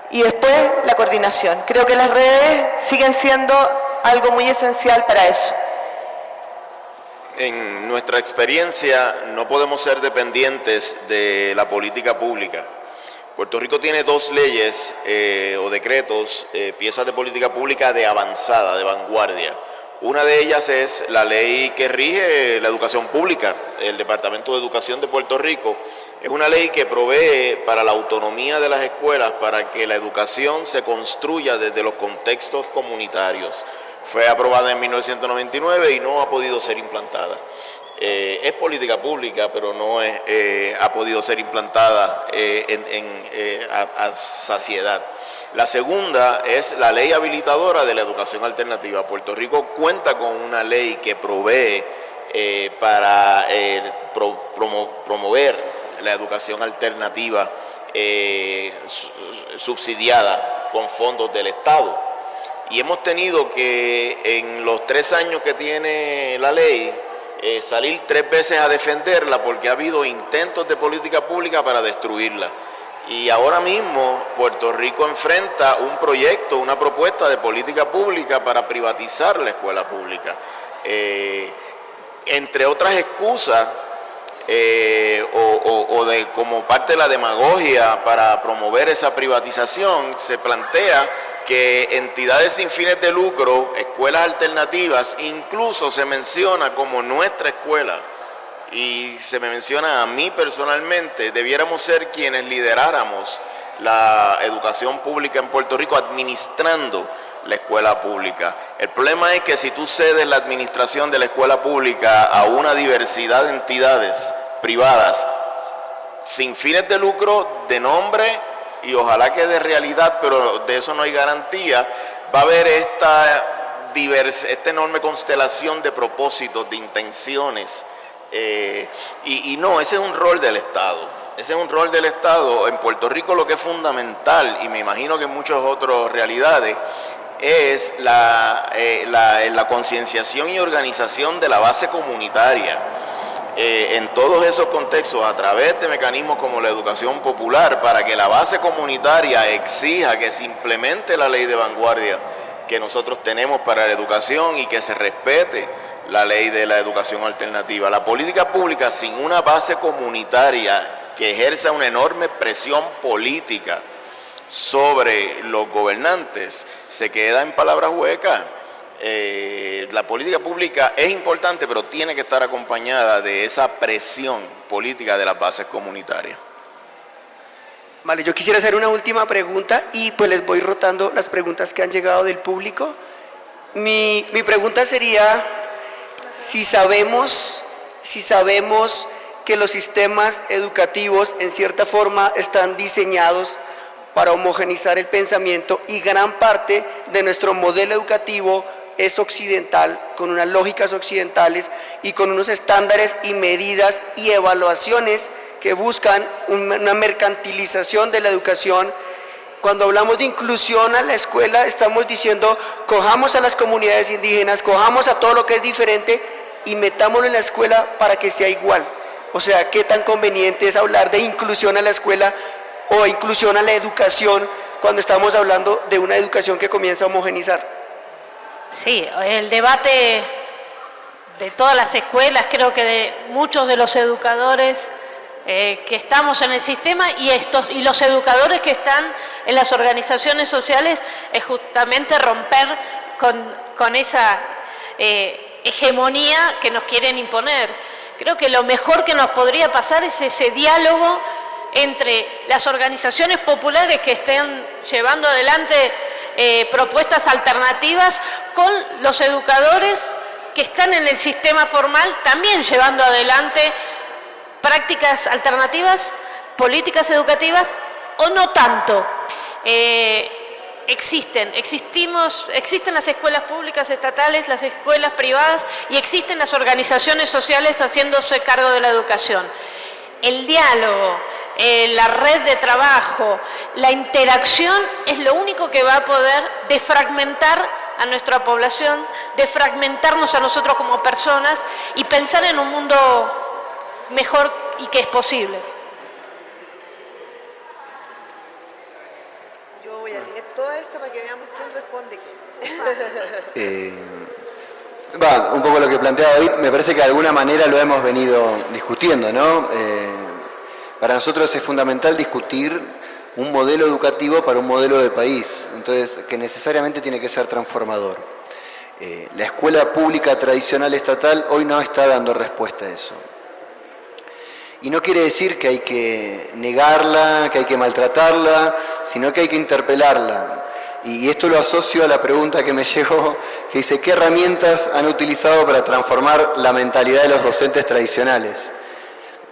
[SPEAKER 5] Y después la coordinación. Creo que las redes siguen siendo algo muy esencial para eso.
[SPEAKER 4] En nuestra experiencia no podemos ser dependientes de la política pública. Puerto Rico tiene dos leyes o decretos, piezas de política pública de avanzada, de vanguardia. Una de ellas es la ley que rige la educación pública, el Departamento de Educación de Puerto Rico. Es una ley que provee para la autonomía de las escuelas, para que la educación se construya desde los contextos comunitarios. Fue aprobada en 1999 y no ha podido ser implantada. Es política pública, pero no ha podido ser implantada a saciedad. La segunda es la ley habilitadora de la educación alternativa. Puerto Rico cuenta con una ley que provee para promover la educación alternativa subsidiada con fondos del Estado. Y hemos tenido que en los 3 años que tiene la ley salir 3 veces a defenderla porque ha habido intentos de política pública para destruirla. Y ahora mismo Puerto Rico enfrenta un proyecto, una propuesta de política pública para privatizar la escuela pública. Entre otras excusas, como parte de la demagogia para promover esa privatización, se plantea que entidades sin fines de lucro, escuelas alternativas, incluso se menciona como nuestra escuela, y se me menciona a mí personalmente, debiéramos ser quienes lideráramos la educación pública en Puerto Rico administrando la escuela pública. El problema es que si tú cedes la administración de la escuela pública a una diversidad de entidades privadas sin fines de lucro, de nombre y ojalá que de realidad, pero de eso no hay garantía, va a haber esta enorme constelación de propósitos, de intenciones. Y no, ese es un rol del Estado. Ese es un rol del Estado. En Puerto Rico lo que es fundamental, y me imagino que en muchas otras realidades, es la concienciación y organización de la base comunitaria. En todos esos contextos, a través de mecanismos como la educación popular, para que la base comunitaria exija que se implemente la ley de vanguardia que nosotros tenemos para la educación y que se respete la ley de la educación alternativa. La política pública sin una base comunitaria que ejerza una enorme presión política sobre los gobernantes se queda en palabras huecas. La política pública es importante, pero tiene que estar acompañada de esa presión política de las bases comunitarias.
[SPEAKER 3] Vale, yo quisiera hacer una última pregunta y pues les voy rotando las preguntas que han llegado del público. Mi pregunta sería si sabemos que los sistemas educativos en cierta forma están diseñados para homogeneizar el pensamiento y gran parte de nuestro modelo educativo es occidental, con unas lógicas occidentales y con unos estándares y medidas y evaluaciones que buscan una mercantilización de la educación. Cuando hablamos de inclusión a la escuela, estamos diciendo, cojamos a las comunidades indígenas, cojamos a todo lo que es diferente y metámoslo en la escuela para que sea igual. O sea, ¿qué tan conveniente es hablar de inclusión a la escuela o inclusión a la educación cuando estamos hablando de una educación que comienza a homogenizar?
[SPEAKER 6] Sí, el debate de todas las escuelas, creo que de muchos de los educadores que estamos en el sistema y los educadores que están en las organizaciones sociales, es justamente romper con esa hegemonía que nos quieren imponer. Creo que lo mejor que nos podría pasar es ese diálogo entre las organizaciones populares que estén llevando adelante propuestas alternativas con los educadores que están en el sistema formal también llevando adelante prácticas alternativas, políticas educativas o no tanto. Existen las escuelas públicas estatales, las escuelas privadas y existen las organizaciones sociales haciéndose cargo de la educación. El diálogo, la red de trabajo, la interacción es lo único que va a poder desfragmentar a nuestra población, desfragmentarnos a nosotros como personas y pensar en un mundo mejor y que es posible.
[SPEAKER 5] Yo voy a leer todo esto para que veamos quién responde qué.
[SPEAKER 7] Un poco lo que planteaba David, me parece que de alguna manera lo hemos venido discutiendo, ¿no? Para nosotros es fundamental discutir un modelo educativo para un modelo de país, entonces que necesariamente tiene que ser transformador. La escuela pública tradicional estatal hoy no está dando respuesta a eso. Y no quiere decir que hay que negarla, que hay que maltratarla, sino que hay que interpelarla. Y esto lo asocio a la pregunta que me llegó, que dice, ¿qué herramientas han utilizado para transformar la mentalidad de los docentes tradicionales?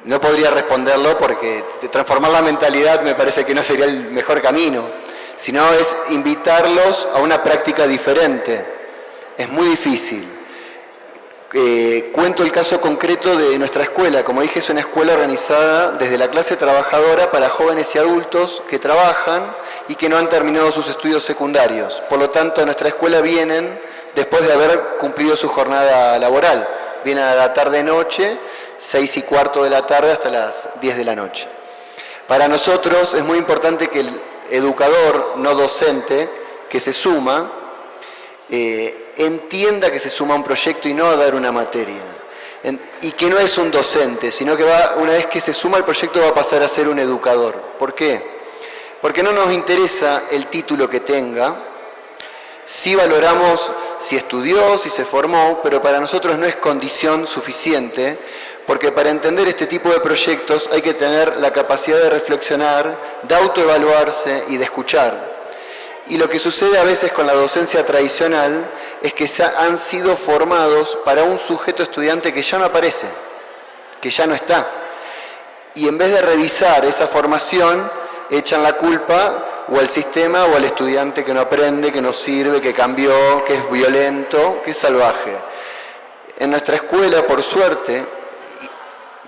[SPEAKER 7] No podría responderlo porque transformar la mentalidad me parece que no sería el mejor camino, sino es invitarlos a una práctica diferente. Es muy difícil. Cuento el caso concreto de nuestra escuela. Como dije, es una escuela organizada desde la clase trabajadora para jóvenes y adultos que trabajan y que no han terminado sus estudios secundarios. Por lo tanto, a nuestra escuela vienen después de haber cumplido su jornada laboral. Vienen a la tarde-noche, 6:15 de la tarde hasta las 10 de la noche. Para nosotros es muy importante que el educador no docente que se suma entienda que se suma a un proyecto y no a dar una materia. Y que no es un docente, sino que una vez que se suma al proyecto va a pasar a ser un educador. ¿Por qué? Porque no nos interesa el título que tenga, sí valoramos si estudió, si se formó, pero para nosotros no es condición suficiente, porque para entender este tipo de proyectos hay que tener la capacidad de reflexionar, de autoevaluarse y de escuchar. Y lo que sucede a veces con la docencia tradicional es que han sido formados para un sujeto estudiante que ya no aparece, que ya no está. Y en vez de revisar esa formación, echan la culpa o al sistema o al estudiante que no aprende, que no sirve, que cambió, que es violento, que es salvaje. En nuestra escuela, por suerte,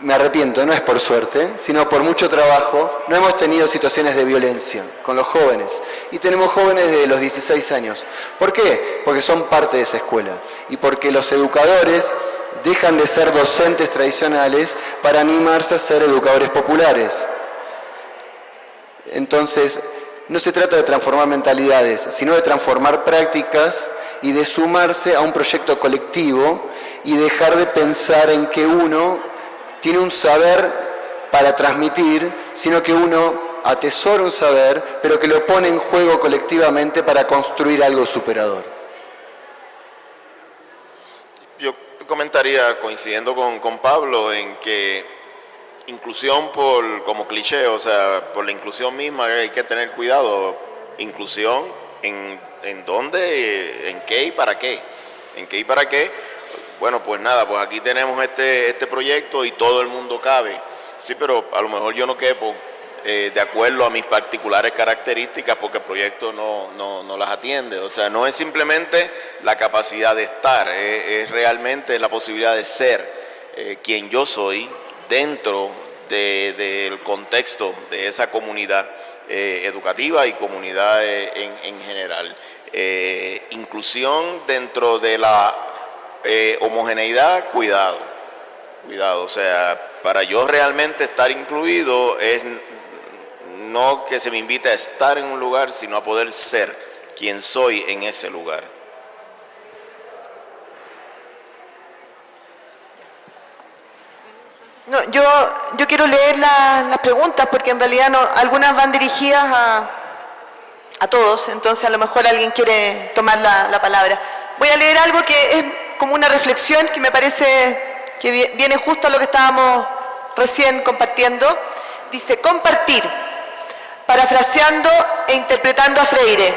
[SPEAKER 7] me arrepiento, no es por suerte, sino por mucho trabajo, no hemos tenido situaciones de violencia con los jóvenes. Y tenemos jóvenes de los 16 años. ¿Por qué? Porque son parte de esa escuela. Y porque los educadores dejan de ser docentes tradicionales para animarse a ser educadores populares. Entonces, no se trata de transformar mentalidades, sino de transformar prácticas y de sumarse a un proyecto colectivo y dejar de pensar en que uno tiene un saber para transmitir, sino que uno atesora un saber, pero que lo pone en juego colectivamente para construir algo superador.
[SPEAKER 4] Yo comentaría, coincidiendo con Pablo, en que inclusión como cliché, o sea, por la inclusión misma hay que tener cuidado. Inclusión en dónde, en qué y para qué. ¿En qué y para qué? Bueno, pues nada, pues aquí tenemos este proyecto y todo el mundo cabe. Sí, pero a lo mejor yo no quepo de acuerdo a mis particulares características porque el proyecto no las atiende. O sea, no es simplemente la capacidad de estar, es realmente la posibilidad de ser quien yo soy dentro del contexto de esa comunidad educativa y comunidad en general. Inclusión dentro de la homogeneidad, cuidado, o sea, para yo realmente estar incluido es no que se me invite a estar en un lugar, sino a poder ser quien soy en ese lugar.
[SPEAKER 5] No, yo quiero leer las preguntas porque en realidad algunas van dirigidas a todos, entonces a lo mejor alguien quiere tomar la palabra. Voy a leer algo que es como una reflexión que me parece que viene justo a lo que estábamos recién compartiendo. Dice, compartir, parafraseando e interpretando a Freire.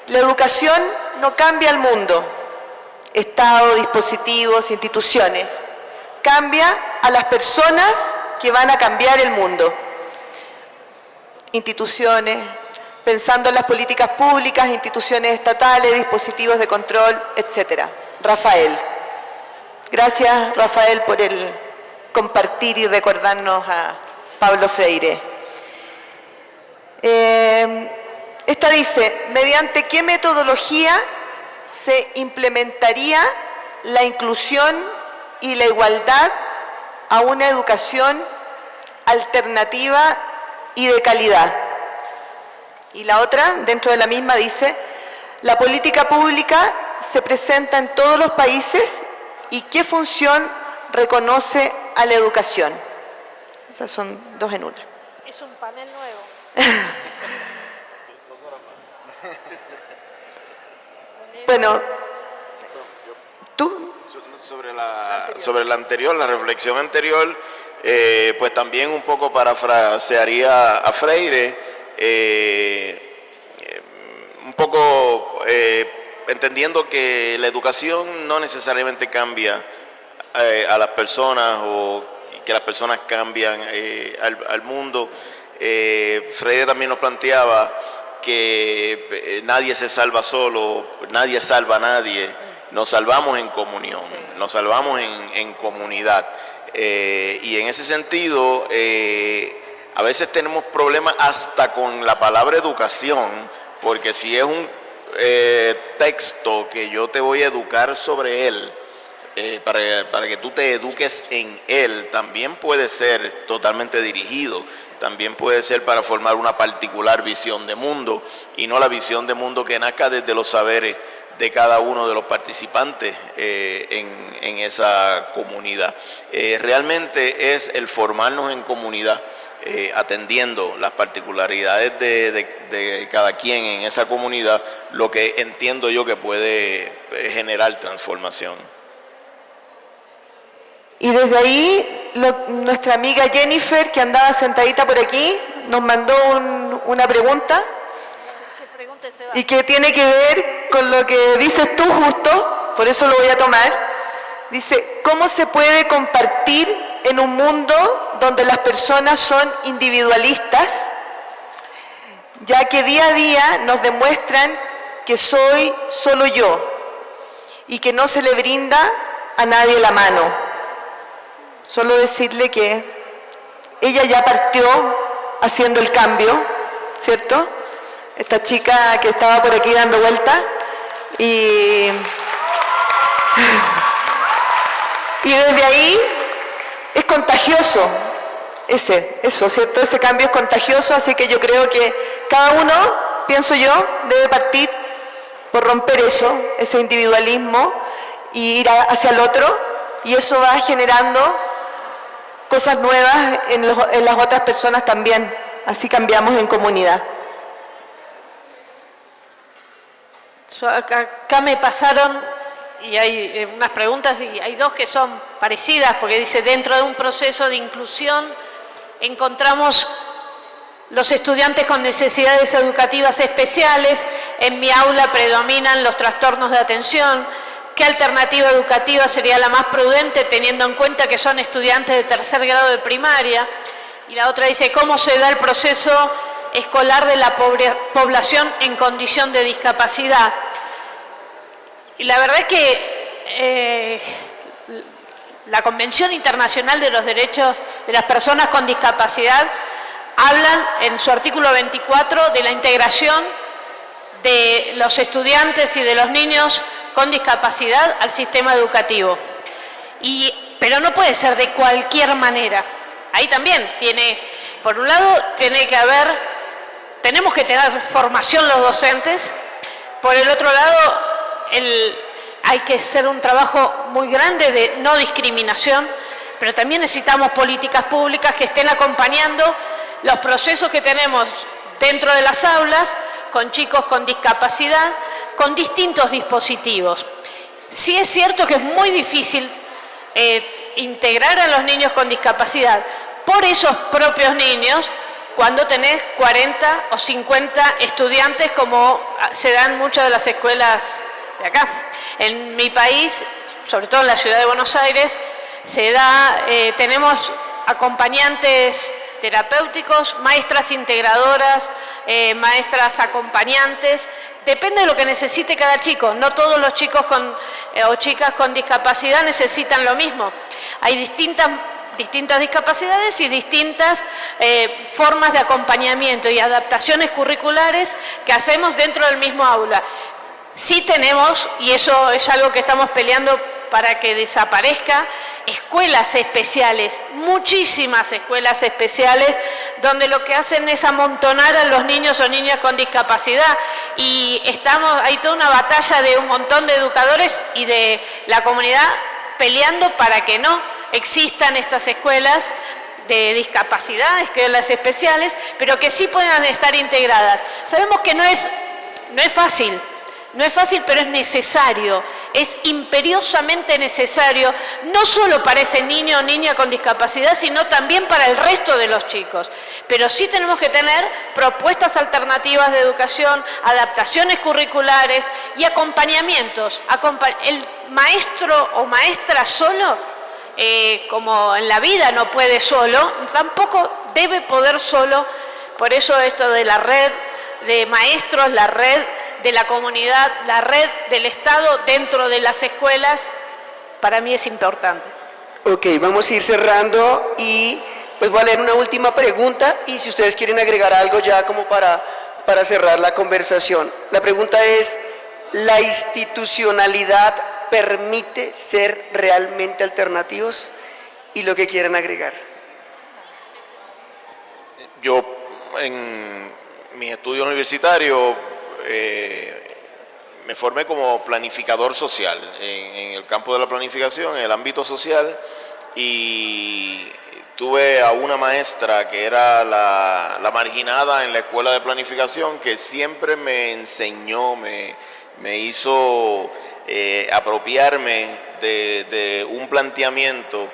[SPEAKER 5] La educación no cambia el mundo, Estado, dispositivos, instituciones. Cambia a las personas que van a cambiar el mundo. Instituciones, pensando en las políticas públicas, instituciones estatales, dispositivos de control, etc. Rafael. Gracias, Rafael, por el compartir y recordarnos a Pablo Freire. Esta dice, ¿mediante qué metodología se implementaría la inclusión y la igualdad a una educación alternativa y de calidad? Y la otra, dentro de la misma, dice, la política pública se presenta en todos los países y ¿qué función reconoce a la educación? Esas son dos en una.
[SPEAKER 6] Es un panel nuevo.
[SPEAKER 5] Bueno, ¿tú?
[SPEAKER 4] Sobre la anterior, la reflexión anterior, pues también un poco parafrasearía a Freire, un poco entendiendo que la educación no necesariamente cambia a las personas o que las personas cambian al mundo. Freire también nos planteaba que nadie se salva solo, nadie salva a nadie, nos salvamos en comunión, nos salvamos en comunidad. Y en ese sentido, a veces tenemos problemas hasta con la palabra educación, porque si es un texto que yo te voy a educar sobre él, para que tú te eduques en él, también puede ser totalmente dirigido, también puede ser para formar una particular visión de mundo y no la visión de mundo que nazca desde los saberes de cada uno de los participantes en esa comunidad. Realmente es el formarnos en comunidad, atendiendo las particularidades de cada quien en esa comunidad, lo que entiendo yo que puede generar transformación.
[SPEAKER 5] Y desde ahí, nuestra amiga Jennifer, que andaba sentadita por aquí, nos mandó una pregunta y que tiene que ver con lo que dices tú justo, por eso lo voy a tomar. Dice, ¿cómo se puede compartir en un mundo donde las personas son individualistas, ya que día a día nos demuestran que soy solo yo y que no se le brinda a nadie la mano? Solo decirle que ella ya partió haciendo el cambio, ¿cierto? Esta chica que estaba por aquí dando vuelta y desde ahí es contagioso, eso, ¿cierto? Ese cambio es contagioso, así que yo creo que cada uno, pienso yo, debe partir por romper eso, ese individualismo, y ir hacia el otro, y eso va generando cosas nuevas en las otras personas también, así cambiamos en comunidad.
[SPEAKER 6] Acá me pasaron, y hay unas preguntas, y hay dos que son parecidas, porque dice, dentro de un proceso de inclusión encontramos los estudiantes con necesidades educativas especiales, en mi aula predominan los trastornos de atención, ¿qué alternativa educativa sería la más prudente teniendo en cuenta que son estudiantes de tercer grado de primaria? Y la otra dice, ¿cómo se da el proceso escolar de la población en condición de discapacidad? Y la verdad es que la Convención Internacional de los Derechos de las Personas con Discapacidad hablan en su artículo 24 de la integración de los estudiantes y de los niños con discapacidad al sistema educativo. Pero no puede ser de cualquier manera. Ahí también por un lado, tenemos que tener formación los docentes, por el otro lado, hay que hacer un trabajo muy grande de no discriminación, pero también necesitamos políticas públicas que estén acompañando los procesos que tenemos dentro de las aulas, con chicos con discapacidad, con distintos dispositivos. Sí es cierto que es muy difícil integrar a los niños con discapacidad por esos propios niños cuando tenés 40 o 50 estudiantes, como se dan muchas de las escuelas de acá. En mi país, sobre todo en la ciudad de Buenos Aires, tenemos acompañantes terapéuticos, maestras integradoras, maestras acompañantes, depende de lo que necesite cada chico. No todos los chicos o chicas con discapacidad necesitan lo mismo. Hay distintas discapacidades y distintas formas de acompañamiento y adaptaciones curriculares que hacemos dentro del mismo aula. Sí tenemos, y eso es algo que estamos peleando para que desaparezca, escuelas especiales, muchísimas escuelas especiales, donde lo que hacen es amontonar a los niños o niñas con discapacidad. Y hay toda una batalla de un montón de educadores y de la comunidad peleando para que no existan estas escuelas de discapacidad, escuelas especiales, pero que sí puedan estar integradas. Sabemos que no es fácil. No es fácil, pero es necesario, es imperiosamente necesario, no solo para ese niño o niña con discapacidad, sino también para el resto de los chicos. Pero sí tenemos que tener propuestas alternativas de educación, adaptaciones curriculares y acompañamientos. El maestro o maestra solo, como en la vida no puede solo, tampoco debe poder solo. Por eso esto de la red de maestros, la red de la comunidad, la red del Estado dentro de las escuelas, para mí es importante.
[SPEAKER 3] Ok, vamos a ir cerrando y pues voy a leer una última pregunta y si ustedes quieren agregar algo ya como para cerrar la conversación. La pregunta es, ¿la institucionalidad permite ser realmente alternativos y lo que quieran agregar.
[SPEAKER 4] Yo en mis estudios universitarios me formé como planificador social en el campo de la planificación, en el ámbito social, y tuve a una maestra que era la marginada en la escuela de planificación, que siempre me enseñó, me hizo apropiarme de un planteamiento,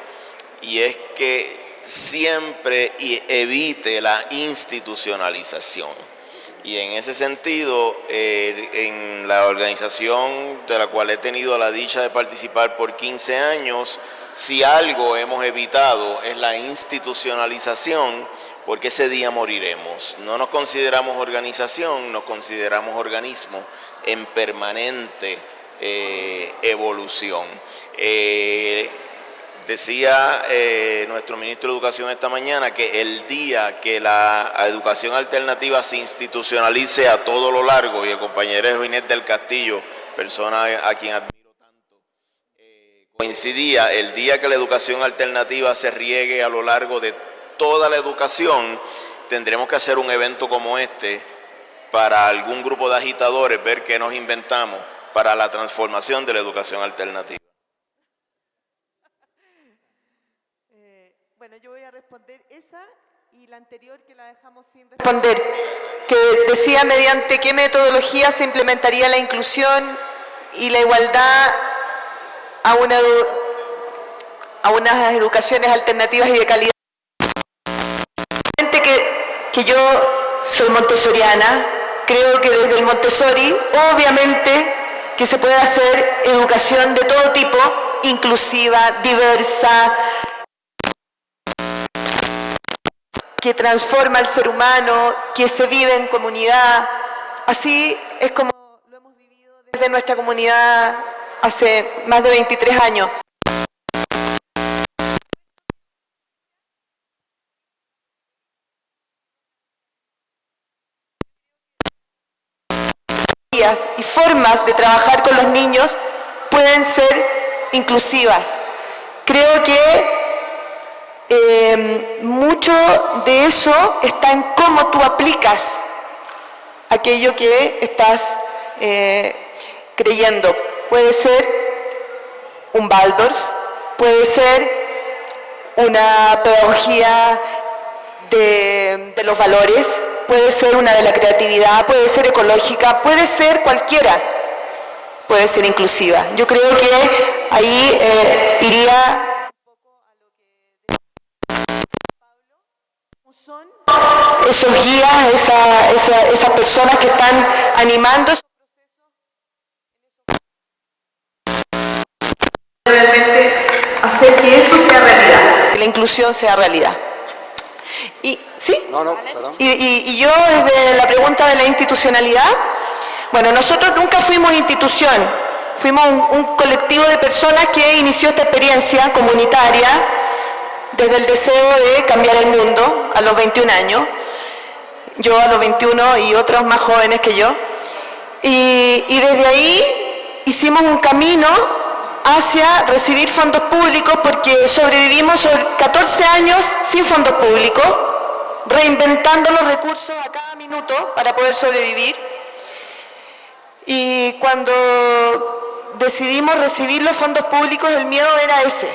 [SPEAKER 4] y es que siempre evite la institucionalización. Y en ese sentido, en la organización de la cual he tenido la dicha de participar por 15 años, si algo hemos evitado es la institucionalización, porque ese día moriremos. No nos consideramos organización, nos consideramos organismo en permanente evolución. Decía nuestro ministro de Educación esta mañana que el día que la educación alternativa se institucionalice a todo lo largo, y el compañero Ginés del Castillo, persona a quien admiro tanto, coincidía, el día que la educación alternativa se riegue a lo largo de toda la educación, tendremos que hacer un evento como este para algún grupo de agitadores, ver qué nos inventamos para la transformación de la educación alternativa.
[SPEAKER 5] Bueno, yo voy a responder esa y la anterior que la dejamos sin responder, que decía mediante qué metodología se implementaría la inclusión y la igualdad a unas educaciones alternativas y de calidad. Que yo soy montessoriana, creo que desde el Montessori, obviamente, que se puede hacer educación de todo tipo, inclusiva, diversa, que transforma al ser humano, que se vive en comunidad. Así es como lo hemos vivido desde nuestra comunidad hace más de 23 años. Y formas de trabajar con los niños pueden ser inclusivas. Creo que mucho de eso está en cómo tú aplicas aquello que estás creyendo. Puede ser un Waldorf, puede ser una pedagogía de los valores, puede ser una de la creatividad, puede ser ecológica, puede ser cualquiera, puede ser inclusiva. Yo creo que ahí iría son esos guías, esas personas que están animando esos procesos, realmente hacer que eso sea realidad, que la inclusión sea realidad. ¿Sí?
[SPEAKER 7] Perdón.
[SPEAKER 5] Y yo, desde la pregunta de la institucionalidad, bueno, nosotros nunca fuimos institución, fuimos un colectivo de personas que inició esta experiencia comunitaria desde el deseo de cambiar el mundo a los 21 años, yo a los 21 y otros más jóvenes que yo, y desde ahí hicimos un camino hacia recibir fondos públicos, porque sobrevivimos 14 años sin fondos públicos, reinventando los recursos a cada minuto para poder sobrevivir. Y cuando decidimos recibir los fondos públicos, el miedo era ese.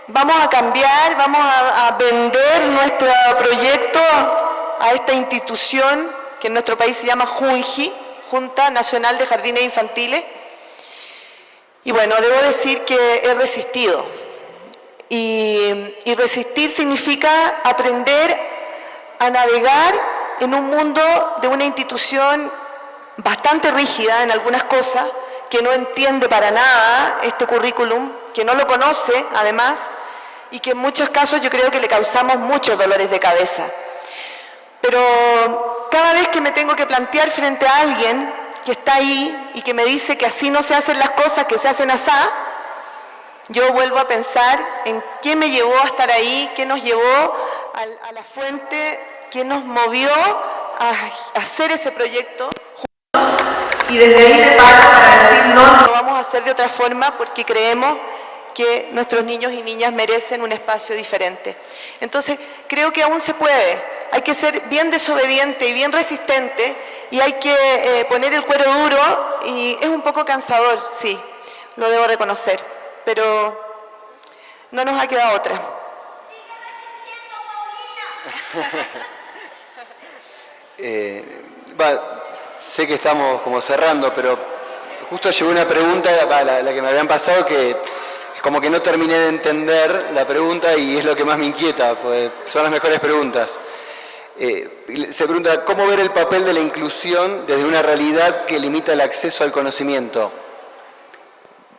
[SPEAKER 5] Vamos a cambiar, vamos a vender nuestro proyecto a esta institución que en nuestro país se llama JUNJI, Junta Nacional de Jardines Infantiles. Y bueno, debo decir que he resistido. Y resistir significa aprender a navegar en un mundo de una institución bastante rígida en algunas cosas, que no entiende para nada este currículum, que no lo conoce además, y que en muchos casos yo creo que le causamos muchos dolores de cabeza. Pero cada vez que me tengo que plantear frente a alguien que está ahí y que me dice que así no se hacen las cosas, que se hacen asá, yo vuelvo a pensar en qué me llevó a estar ahí, qué nos llevó a la fuente, qué nos movió a hacer ese proyecto. Y desde ahí me paro para decir, no, no vamos a hacer de otra forma porque creemos que nuestros niños y niñas merecen un espacio diferente. Entonces, creo que aún se puede. Hay que ser bien desobediente y bien resistente y hay que poner el cuero duro y es un poco cansador, sí, lo debo reconocer, pero no nos ha quedado otra.
[SPEAKER 7] Sé que estamos como cerrando, pero justo llegó una pregunta, la que me habían pasado, que como que no terminé de entender la pregunta y es lo que más me inquieta, pues son las mejores preguntas. Se pregunta, ¿cómo ver el papel de la inclusión desde una realidad que limita el acceso al conocimiento?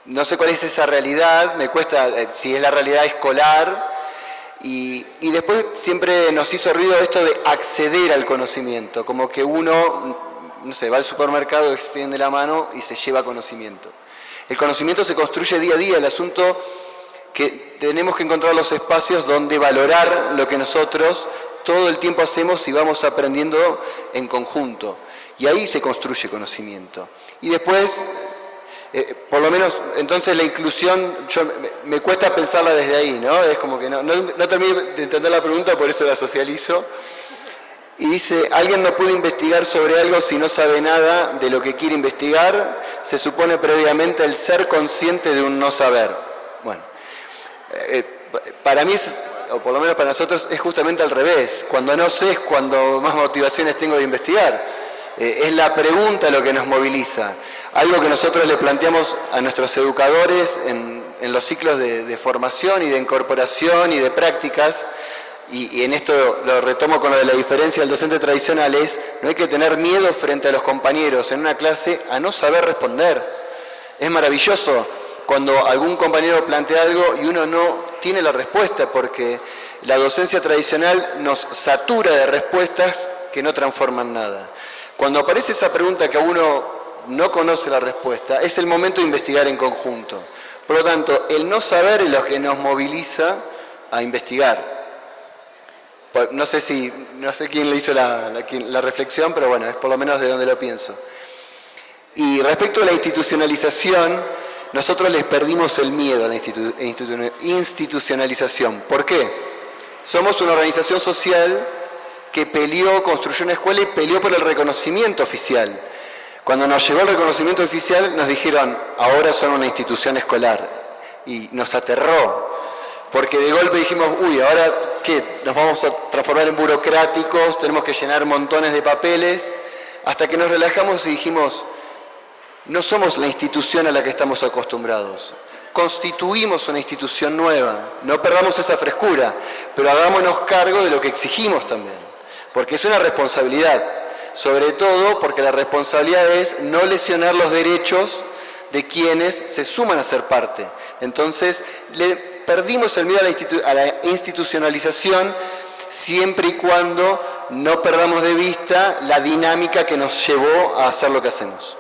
[SPEAKER 7] No sé cuál es esa realidad, me cuesta, si es la realidad escolar, y después siempre nos hizo ruido esto de acceder al conocimiento, como que uno, no sé, va al supermercado, extiende la mano y se lleva conocimiento. El conocimiento se construye día a día, el asunto que tenemos que encontrar los espacios donde valorar lo que nosotros todo el tiempo hacemos y vamos aprendiendo en conjunto. Y ahí se construye conocimiento. Y después, por lo menos, entonces la inclusión, me cuesta pensarla desde ahí, ¿no? Es como que no termino de entender la pregunta, por eso la socializo. Y dice, alguien no puede investigar sobre algo si no sabe nada de lo que quiere investigar, se supone previamente el ser consciente de un no saber. Bueno, para mí, o por lo menos para nosotros, es justamente al revés. Cuando no sé es cuando más motivaciones tengo de investigar. Es la pregunta lo que nos moviliza. Algo que nosotros le planteamos a nuestros educadores en los ciclos de formación y de incorporación y de prácticas, y en esto lo retomo con lo de la diferencia del docente tradicional, es no hay que tener miedo frente a los compañeros en una clase a no saber responder. Es maravilloso cuando algún compañero plantea algo y uno no tiene la respuesta, porque la docencia tradicional nos satura de respuestas que no transforman nada. Cuando aparece esa pregunta que a uno no conoce la respuesta, es el momento de investigar en conjunto. Por lo tanto, el no saber es lo que nos moviliza a investigar. No sé quién le hizo la reflexión, pero bueno, es por lo menos de donde lo pienso. Y respecto a la institucionalización, nosotros les perdimos el miedo a la institucionalización. ¿Por qué? Somos una organización social que construyó una escuela y peleó por el reconocimiento oficial. Cuando nos llegó el reconocimiento oficial, nos dijeron, ahora son una institución escolar. Y nos aterró. Porque de golpe dijimos, uy, ¿ahora qué? Nos vamos a transformar en burocráticos, tenemos que llenar montones de papeles, hasta que nos relajamos y dijimos, no somos la institución a la que estamos acostumbrados. Constituimos una institución nueva, no perdamos esa frescura, pero hagámonos cargo de lo que exigimos también, porque es una responsabilidad, sobre todo porque la responsabilidad es no lesionar los derechos de quienes se suman a ser parte. Entonces, perdimos el miedo a la institucionalización siempre y cuando no perdamos de vista la dinámica que nos llevó a hacer lo que hacemos.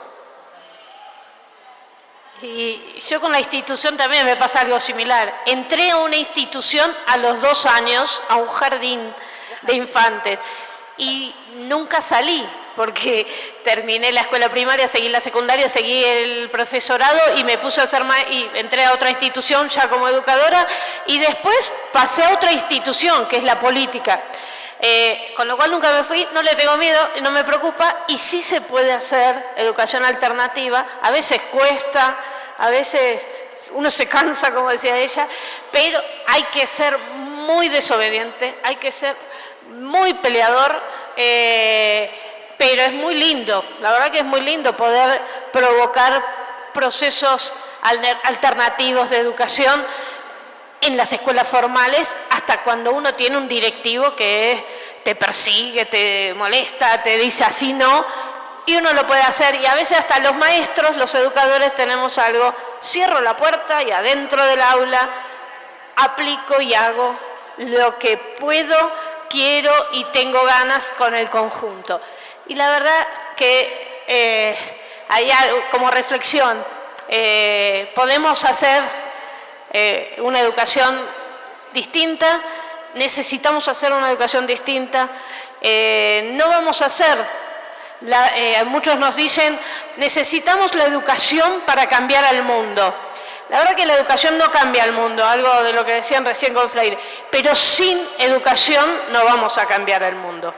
[SPEAKER 6] Y yo con la institución también me pasa algo similar. Entré a una institución a los 2 años, a un jardín de infantes, y nunca salí, porque terminé la escuela primaria, seguí la secundaria, seguí el profesorado y me puse a hacer y entré a otra institución ya como educadora y después pasé a otra institución que es la política. Con lo cual nunca me fui, no le tengo miedo, no me preocupa y sí se puede hacer educación alternativa, a veces cuesta, a veces uno se cansa, como decía ella, pero hay que ser muy desobediente, hay que ser muy peleador, pero es muy lindo, la verdad que es muy lindo poder provocar procesos alternativos de educación en las escuelas formales, hasta cuando uno tiene un directivo que te persigue, te molesta, te dice así no, y uno lo puede hacer, y a veces hasta los maestros, los educadores tenemos algo, cierro la puerta y adentro del aula aplico y hago lo que puedo, quiero y tengo ganas con el conjunto. Y la verdad que hay algo, como reflexión, podemos hacer una educación distinta, necesitamos hacer una educación distinta, no vamos a hacer Muchos nos dicen, necesitamos la educación para cambiar al mundo. La verdad que la educación no cambia el mundo, algo de lo que decían recién con Freire, pero sin educación no vamos a cambiar el mundo.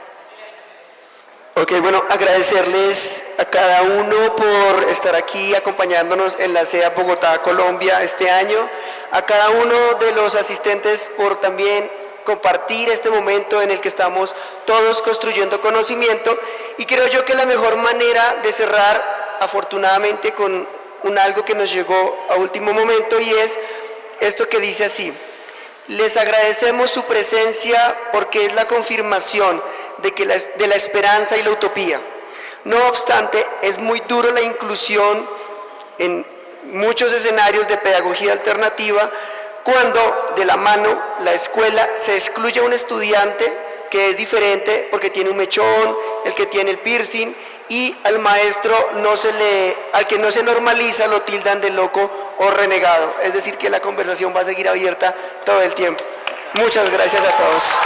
[SPEAKER 3] Ok, bueno, agradecerles a cada uno por estar aquí acompañándonos en la CEA Bogotá, Colombia este año, a cada uno de los asistentes por también compartir este momento en el que estamos todos construyendo conocimiento, y creo yo que la mejor manera de cerrar, afortunadamente, con algo que nos llegó a último momento, y es esto que dice así: les agradecemos su presencia porque es la confirmación de la esperanza y la utopía. No obstante, es muy duro la inclusión en muchos escenarios de pedagogía alternativa cuando de la mano la escuela se excluye a un estudiante que es diferente porque tiene un mechón, el que tiene el piercing, y al maestro al que no se normaliza lo tildan de loco o renegado. Es decir, que la conversación va a seguir abierta todo el tiempo. Muchas gracias a todos.